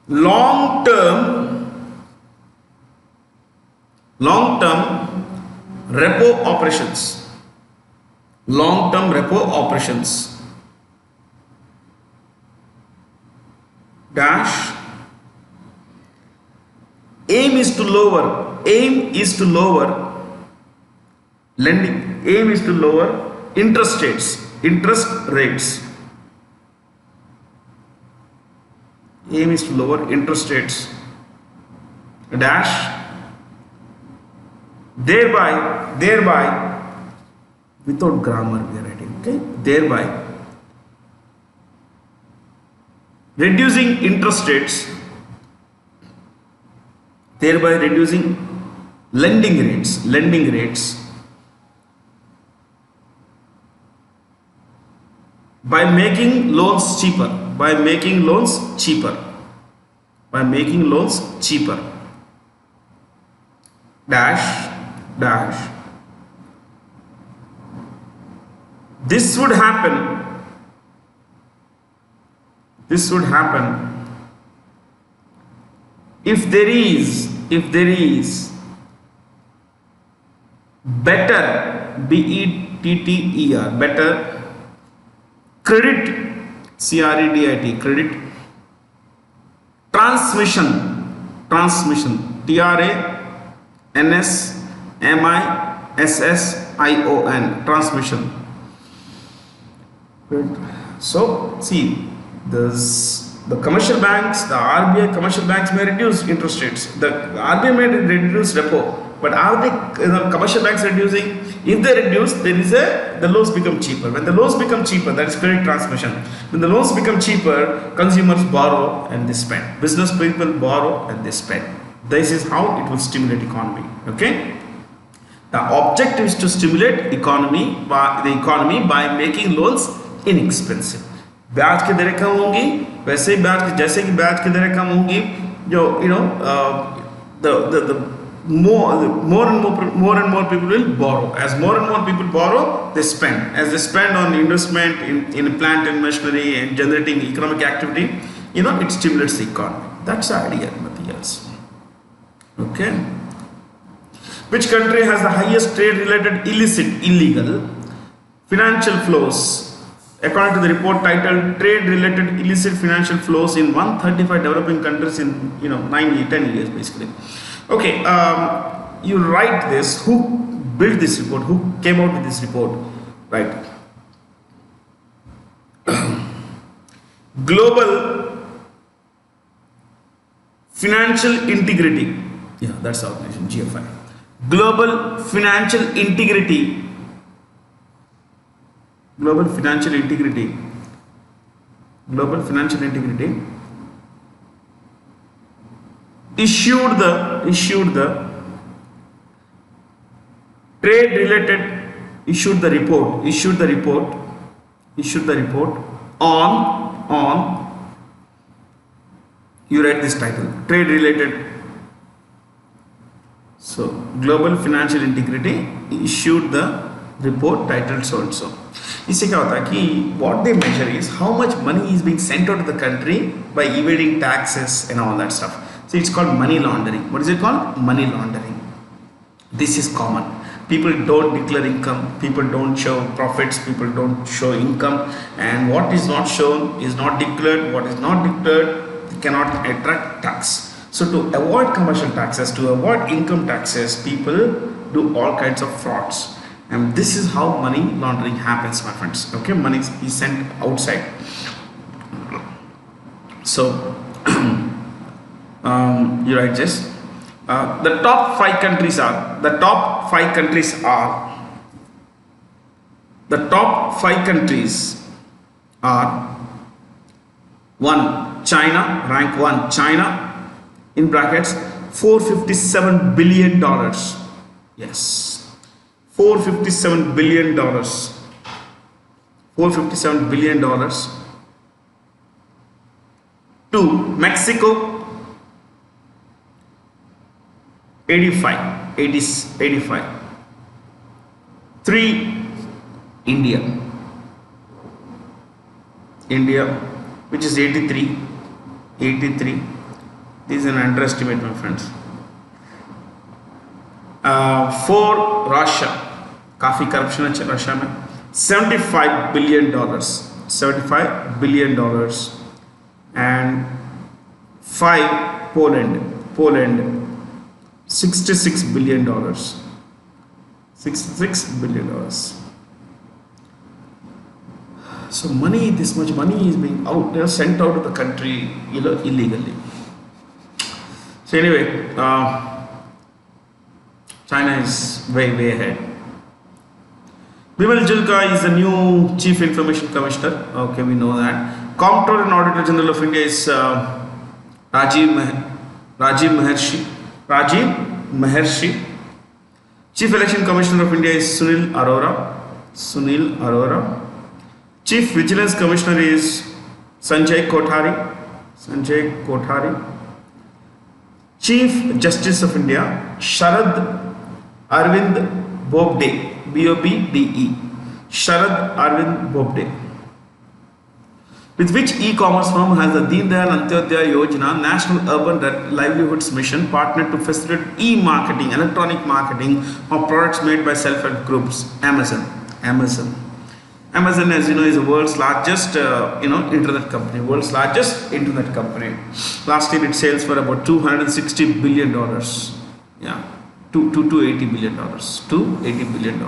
long term repo operations dash aim is to lower interest rates. Aim is to lower interest rates dash thereby without grammar we are writing, okay, thereby reducing interest rates, thereby reducing lending rates by making loans cheaper. by making loans cheaper. By making loans cheaper. Dash, dash. This would happen. This would happen if there is better, better, better credit, credit, credit transmission, transmission, transmission. So see, the commercial banks, the RBI commercial banks may reduce interest rates. The RBI may reduce repo, but are the commercial banks reducing? If they reduce, the loans become cheaper. When the loans become cheaper, that is credit transmission. When the loans become cheaper, consumers borrow and they spend. Business people borrow and they spend. This is how it will stimulate economy. Okay. The objective is to stimulate the economy by making loans inexpensive. ब्याज की दरें कम होंगी, वैसे ही ब्याज जैसे कि ब्याज की दरें कम होंगी, जो the more and more people will borrow. As more and more people borrow, they spend. As they spend on investment in plant and machinery and generating economic activity, it stimulates the economy. That's the idea, nothing else. Okay. Which country has the highest trade-related illegal financial flows? According to the report titled Trade-Related Illicit Financial Flows in 135 Developing Countries in 10 years basically. Okay, you write this. Who built this report? Who came out with this report? Right. Global Financial Integrity. Yeah, that's the organization, GFI. Global Financial Integrity. Global Financial Integrity. Global Financial Integrity issued the trade related issued the report on you write this title, trade related. So Global Financial Integrity issued the report titled so and so. इससे क्या होता है कि what they measure is how much money is being sent out of the country by evading taxes and all that stuff. So it's called money laundering. What is it called? Money laundering. This is common. People don't declare income, people don't show profits, people don't show income, and what is not shown is not declared. What is not declared cannot attract tax. So to avoid commercial taxes, to avoid income taxes, people do all kinds of frauds. And this is how money laundering happens, my friends. Okay, money is sent outside. So you write this. The top five countries are. The top five countries are 1. China, rank 1. China, in brackets, $457 billion. Yes. $457 billion. $457 billion. 2. Mexico, 85. 3. India, which is 83. This is an underestimate, my friends. 4. Russia, काफी corruption है Russia में, $75 billion, $75 billion, and 5. Poland, $66 billion, $66 billion. So money, this much money is being sent out of the country, illegally. So anyway, China is way ahead. Bimal Julka is the new Chief Information Commissioner. Okay, we know that. Comptroller and Auditor General of India is Rajiv Maharshi. Chief Election Commissioner of India is Sunil Arora. Chief Vigilance Commissioner is Sanjay Kothari, Chief Justice of India, Sharad Arvind Bobde, Bobde, Sharad Arvind Bobde. With which e-commerce firm has the Deen Dayal Antyodaya Yojana National Urban Livelihoods Mission partnered to facilitate e-marketing, electronic marketing of products made by self-help groups? Amazon. Amazon, as you know, is the world's largest, internet company. World's largest internet company. Last year, it sells for about $260 billion. Yeah, $280 billion. $280 billion.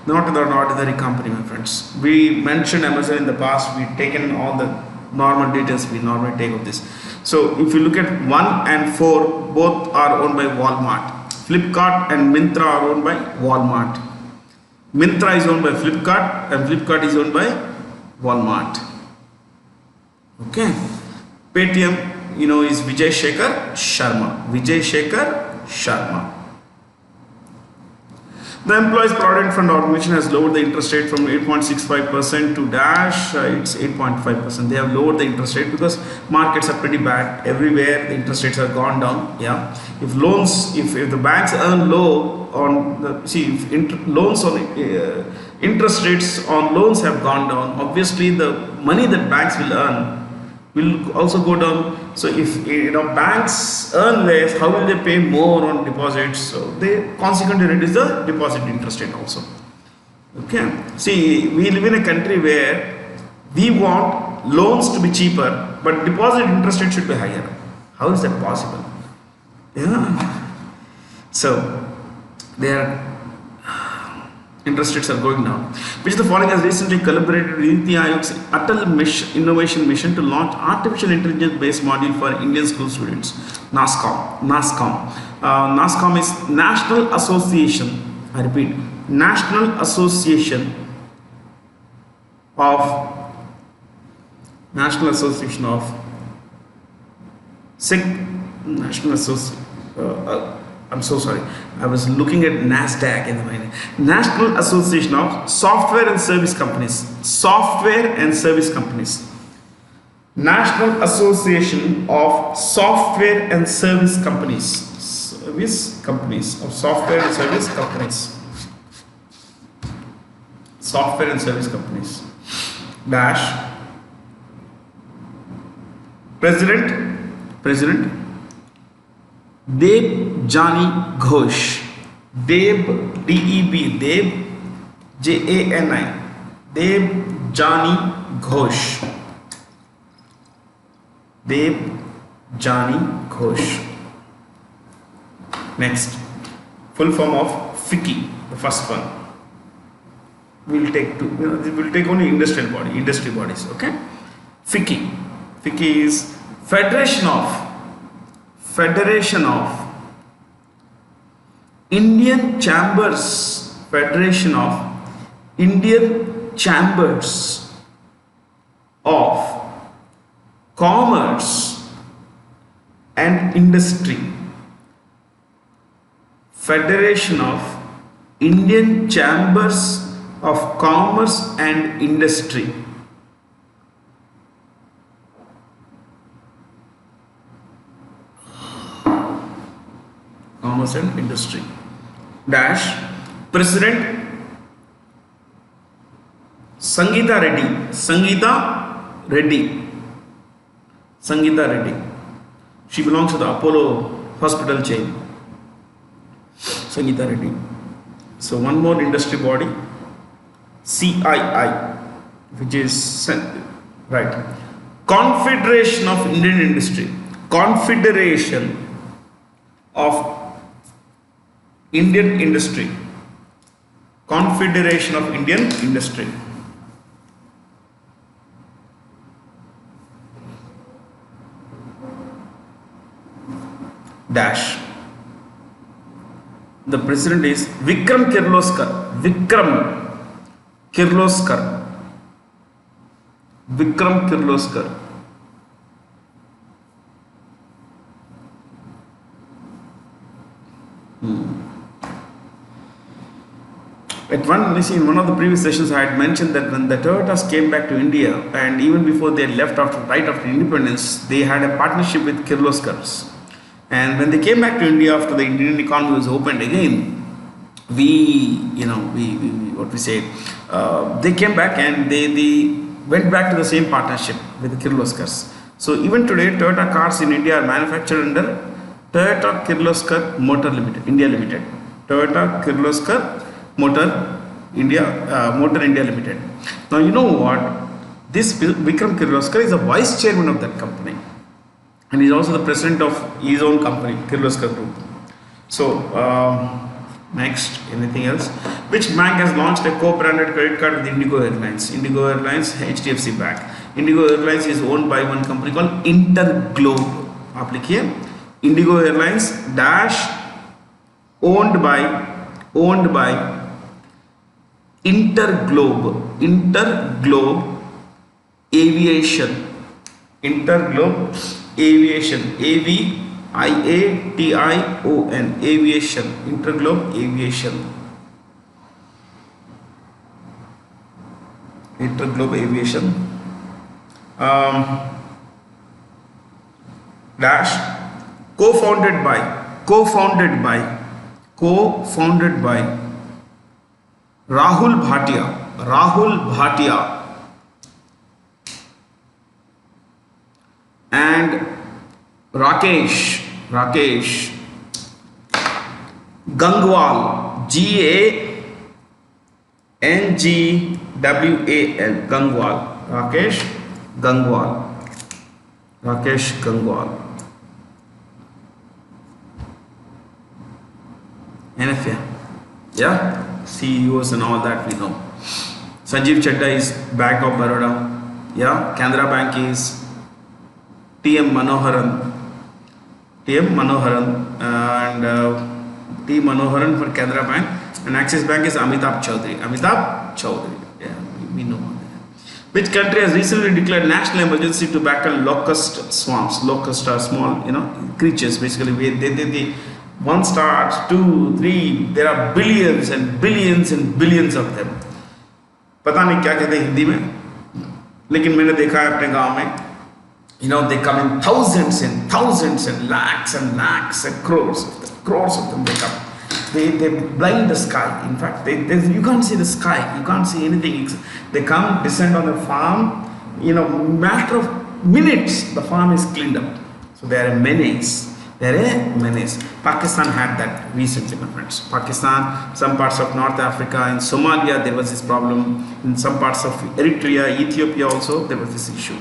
Not an ordinary company, my friends. We mentioned Amazon in the past. We've taken all the normal details we normally take of this. So, if you look at 1 and 4, both are owned by Walmart. Flipkart and Myntra are owned by Walmart. Myntra is owned by Flipkart and Flipkart is owned by Walmart. Okay. Paytm, is Vijay Shekhar Sharma. The Employees Provident Fund Organization has lowered the interest rate from 8.65% to it's 8.5%. They have lowered the interest rate because markets are pretty bad everywhere. The interest rates have gone down. Yeah, if the banks earn low on loans on interest rates on loans have gone down, obviously the money that banks will earn will also go down. So if banks earn less, how will they pay more on deposits? So they consequently reduce the deposit interest rate also. Okay. See, we live in a country where we want loans to be cheaper, but deposit interest rate should be higher. How is that possible? Yeah. So their interest rates are going down. Which of the following has recently collaborated with Niti Aayog's Atal Innovation Mission to launch artificial intelligence based module for Indian school students? NASCOM. NASCOM is National Association. I repeat, National Association of I'm so sorry. I was looking at NASDAQ in the mind. National Association of Software and Service Companies. National Association of Software and Service Companies. Software and Service Companies. Dash. President. Deb Jani Ghosh. Deb, D-E-B, Deb, J-A-N-I. Deb Jani Ghosh. Next, full form of FICCI, the first one. We'll take two. We'll take only industry bodies. Okay. FICCI. FICCI is Federation of Indian Chambers of Commerce and Industry. Federation of Indian Chambers of Commerce and Industry. Commerce and Industry. Dash. President Sangeeta Reddy. She belongs to the Apollo hospital chain. Sangeeta Reddy. So one more industry body, CII, which is right. Confederation of Indian Industry. Confederation of Indian Industry. Confederation of Indian Industry. Dash. The president is Vikram Kirloskar. At one, you see, in one of the previous sessions, I had mentioned that when the Toyotas came back to India, and even before they left right after independence, they had a partnership with Kirloskars. And when they came back to India after the Indian economy was opened again, what we say, they came back and they went back to the same partnership with the Kirloskars. So even today, Toyota cars in India are manufactured under Toyota Kirloskar Motor Limited, India Limited. Toyota Kirloskar Motor India Limited. Now you know what? This Vikram Kirloskar is a vice chairman of that company, and he's also the president of his own company, Kirloskar Group. So next, anything else? Which bank has launched a co-branded credit card with Indigo Airlines? Indigo Airlines, HDFC Bank. Indigo Airlines is owned by one company called Interglobe. आप लिखिए, Indigo Airlines dash owned by Interglobe Aviation. Interglobe Aviation, AVIATION, Aviation, Interglobe Aviation. Interglobe Aviation. Dash co-founded by Rahul Bhatia and Rakesh Gangwal, GANGWAL, Gangwal, Rakesh Gangwal. NFA, yeah, CEOs and all that we know. Sanjeev Chadda is Bank of Baroda, yeah. Canara Bank is TM Manoharan, and T Manoharan for Canara Bank, and Axis Bank is Amitabh Chaudhary. Yeah, we know. Which country has recently declared national emergency to battle locust swarms? Locusts are small, creatures. Basically, they 1 star, 2, 3. There are billions and billions and billions of them. पता नहीं क्या कहते हैं हिंदी में, लेकिन मैंने देखा है अपने गांव में. They come in thousands and thousands and lakhs and crores of them. They come. They blind the sky. In fact, you can't see the sky. You can't see anything. They come, descend on the farm. Matter of minutes, the farm is cleaned up. So they are a menace. Pakistan had that recently, my friends. Pakistan, some parts of North Africa, in Somalia, there was this problem. In some parts of Eritrea, Ethiopia also, there was this issue.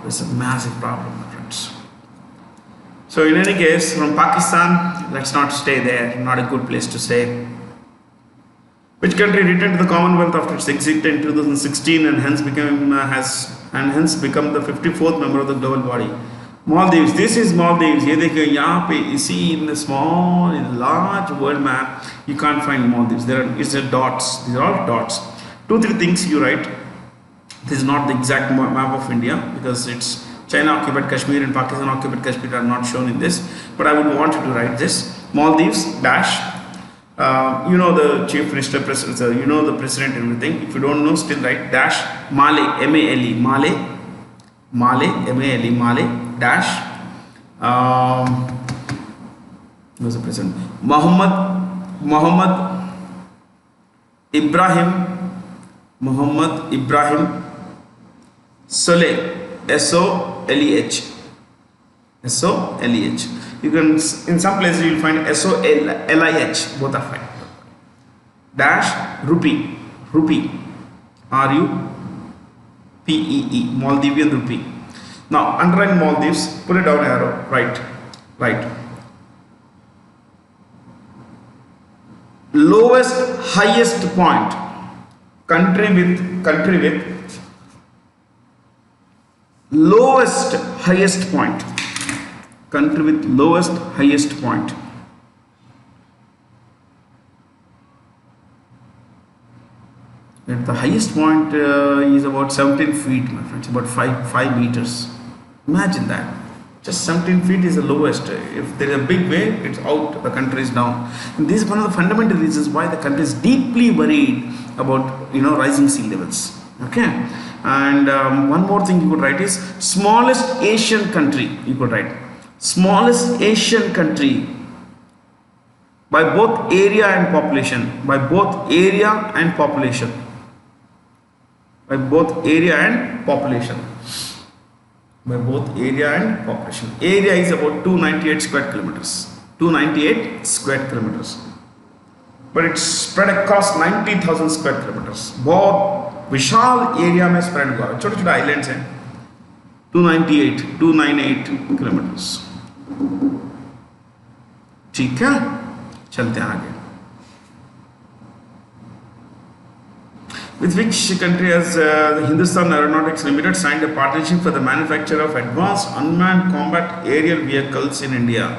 It's a massive problem, my friends. So in any case, from Pakistan, let's not stay there. Not a good place to stay. Which country returned to the Commonwealth after its exit in 2016 and hence become the 54th member of the global body? Maldives. This is Maldives. ये देखिए यहाँ पे इसी in the large world map you can't find Maldives. It's the dots. These are all dots. 2-3 things you write. This is not the exact map of India because it's China occupied Kashmir and Pakistan occupied Kashmir are not shown in this. But I would want you to write this. Maldives dash. The chief minister, president, the president and everything. If you don't know, still write dash Male, M-A-L-E, M-A-L-E, Male, dash. Who's the president? Muhammad Ibrahim Soleh, S-O-L-E-H. You can, in some places you will find S-O-L-I-H, both are fine. Dash rupee, R-U-P-E-E, Maldivian rupee. Now underline Maldives, put it down arrow, right. Lowest highest point, country with lowest highest point. Country with lowest highest point. And the highest point is about 17 feet, my friends, about 5 meters. Imagine that. Just 17 feet is the lowest. If there is a big wave, it's out, the country is down. And this is one of the fundamental reasons why the country is deeply worried about rising sea levels. Okay. And one more thing you could write is smallest Asian country. You could write smallest Asian country by both area and population. By both area and population. By both area and population. By both area and population. Area is about 298 square kilometers. 298 square kilometers. But it's spread across 90,000 square kilometers. बहुत विशाल area में spread हुआ है. छोटे छोटे islands हैं. 298 kilometres. ठीक है, चलते हैं आगे. With which country has the Hindustan Aeronautics Limited signed a partnership for the manufacture of advanced unmanned combat aerial vehicles in India?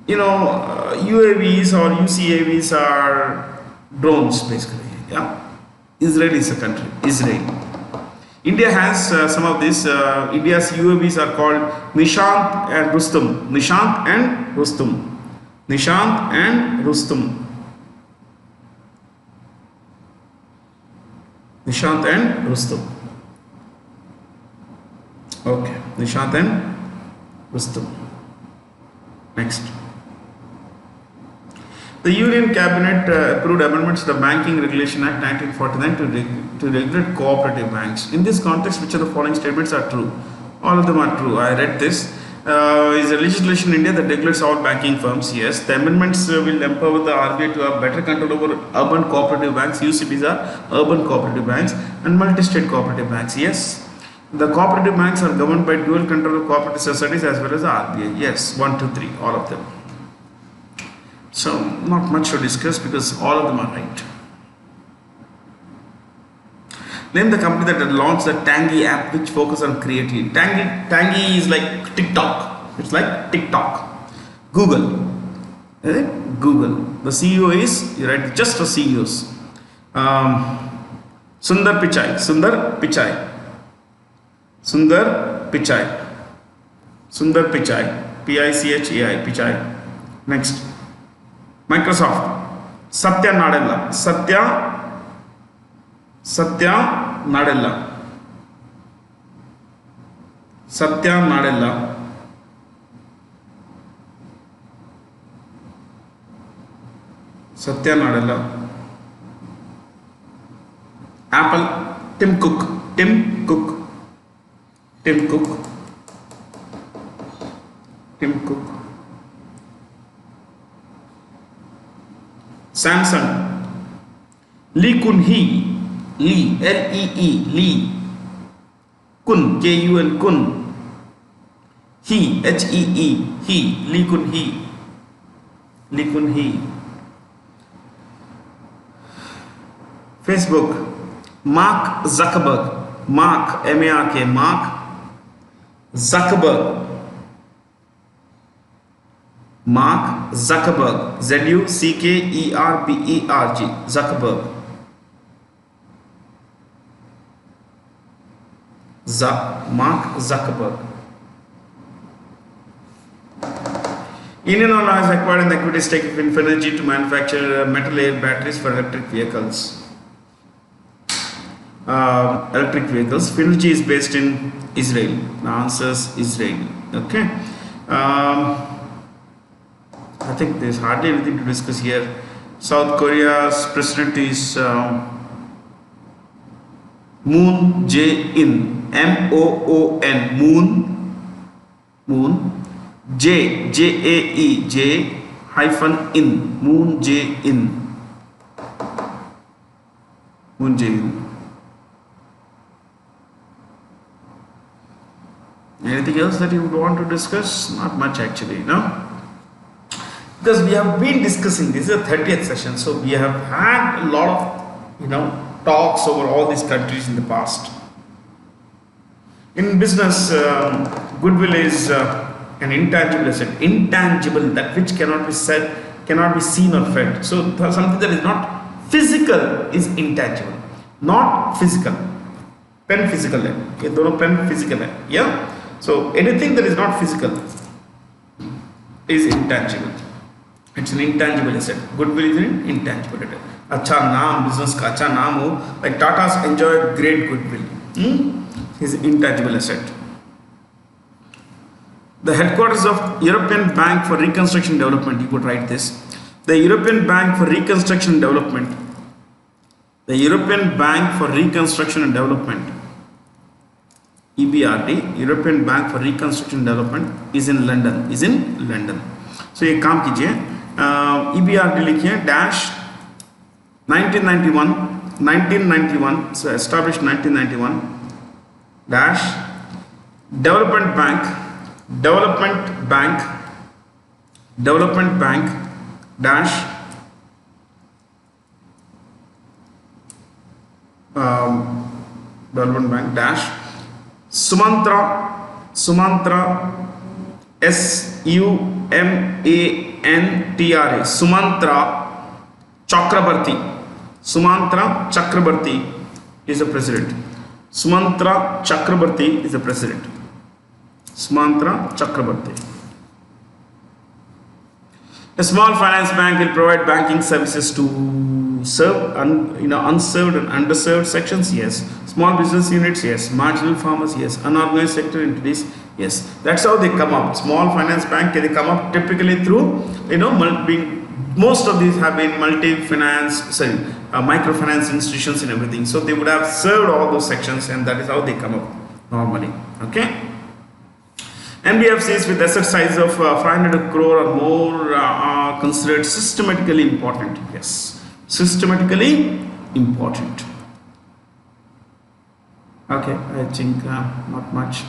UAVs or UCAVs are drones basically. Yeah, Israel is a country. Israel. India has some of these. India's UAVs are called Nishant and Rustum. Nishant and Rustum. Nishant and Rustum. Nishant and Rustum. Okay, Nishant and Rustum. Next. The Union Cabinet approved amendments to the Banking Regulation Act 1949 to regulate cooperative banks. In this context, which of the following statements are true? All of them are true. I read this. Is a legislation in India that regulates all banking firms? Yes. The amendments will empower the RBI to have better control over urban cooperative banks. UCBs are urban cooperative banks and multi-state cooperative banks. Yes. The cooperative banks are governed by dual control of cooperative societies as well as the RBI. Yes. 1, 2, 3. All of them. So, not much to discuss because all of them are right. Name the company that had launched the Tangy app which focuses on creativity. Tangy is like TikTok. It's like TikTok. Google. Is it? Google. The CEO is, you write just for CEOs. Sundar Pichai. Sundar Pichai. Sundar Pichai. Sundar Pichai. Pichai. Pichai. Next. Microsoft. Satya Nadella. Satya Nadella. Satya Nadella. Satya Nadella. Apple. Tim Cook. Tim Cook. Tim Cook. Tim Cook. Samsung. Lee Kun Hee. Lee, L-E-E, Lee. Kun, K-U-N, Kun. He, H-E-E, He, Lee Kun Hee. Lee Kun Hee. Facebook. Mark Zuckerberg. Mark, M-A-R-K, Mark Zuckerberg. Mark Zuckerberg. Z-U-C-K-E-R-B-E-R-G. Zuckerberg. Mark Zuckerberg. Indian Oil has acquired an equity stake of Infinergy to manufacture metal air batteries for electric vehicles. Finergy is based in Israel. The answer is Israel. Okay. I think there's hardly anything to discuss here. South Korea's president is Moon Jae-in. M-O-O-N. Moon. J-A-E. J-in. Moon Jae-in. Moon Jae-in. Anything else that you would want to discuss? Not much actually, no? Because we have been discussing, this is the 30th session, so we have had a lot of, talks over all these countries in the past. In business, goodwill is an intangible asset. Intangible, that which cannot be said, cannot be seen or felt. So something that is not physical is intangible. Not physical. Pen physical है, ये दोनों pen physical है, yeah. So anything that is not physical is intangible. It's an intangible asset. Goodwill is an intangible asset. अच्छा नाम business का अच्छा नाम हो, like Tata's enjoy great goodwill. Is intangible asset. The headquarters of European Bank for Reconstruction and Development. You could write this. The European Bank for Reconstruction and Development. The European Bank for Reconstruction and Development. EBRD, European Bank for Reconstruction and Development, is in London. Is in London. So ये काम कीजिए. EBRD लिखिए dash 1991. So established 1991 dash Development Bank dash Development Bank dash Sumatra SUMANTRA Sumatra Chakrabarti is the president. Sumatra Chakrabarti is the president. Sumatra Chakrabarti. A small finance bank will provide banking services to serve unserved and underserved sections. Yes. Small business units. Yes. Marginal farmers. Yes. Unorganized sector entities. Yes. That's how they come up. Small finance bank, they come up typically through most of these have been microfinance institutions and everything. So they would have served all those sections, and that is how they come up normally. Okay. NBFCs with asset size of 500 crore or more are considered systematically important. Yes, systematically important. Okay, I think not much.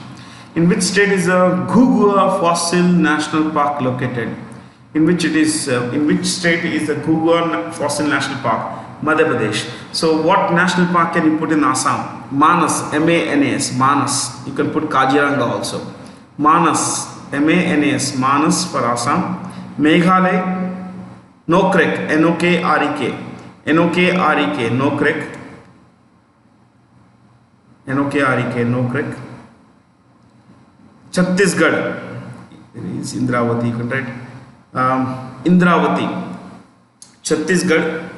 In which state is Ghugua Fossil National Park located? In which state is the Ghugua Fossil National Park? Madhya Pradesh. So what national park can you put in Assam? Manas, MANAS, Manas. You can put Kaziranga also. Manas, MANAS, Manas for Assam. Meghalaya, Nokrek, NOKREK, Nokrek, Nokrek. Chhattisgarh, there is Indravati, you can write. Indravati, Chhattisgarh,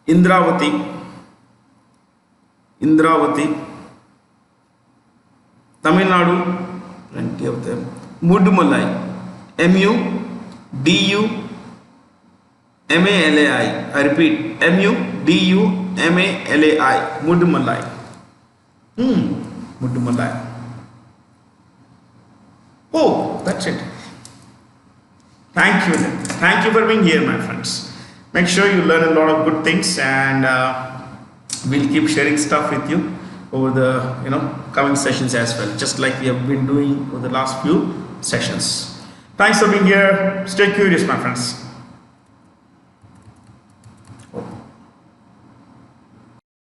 Indravati, Tamil Nadu, plenty of them. Mudumalai, MUDUMALAI. I repeat, MUDUMALAI, Mudumalai. Mudumalai. Oh, that's it. Thank you. Thank you for being here, my friends. Make sure you learn a lot of good things, and we'll keep sharing stuff with you over the coming sessions as well, just like we have been doing over the last few sessions. Thanks for being here. Stay curious, my friends.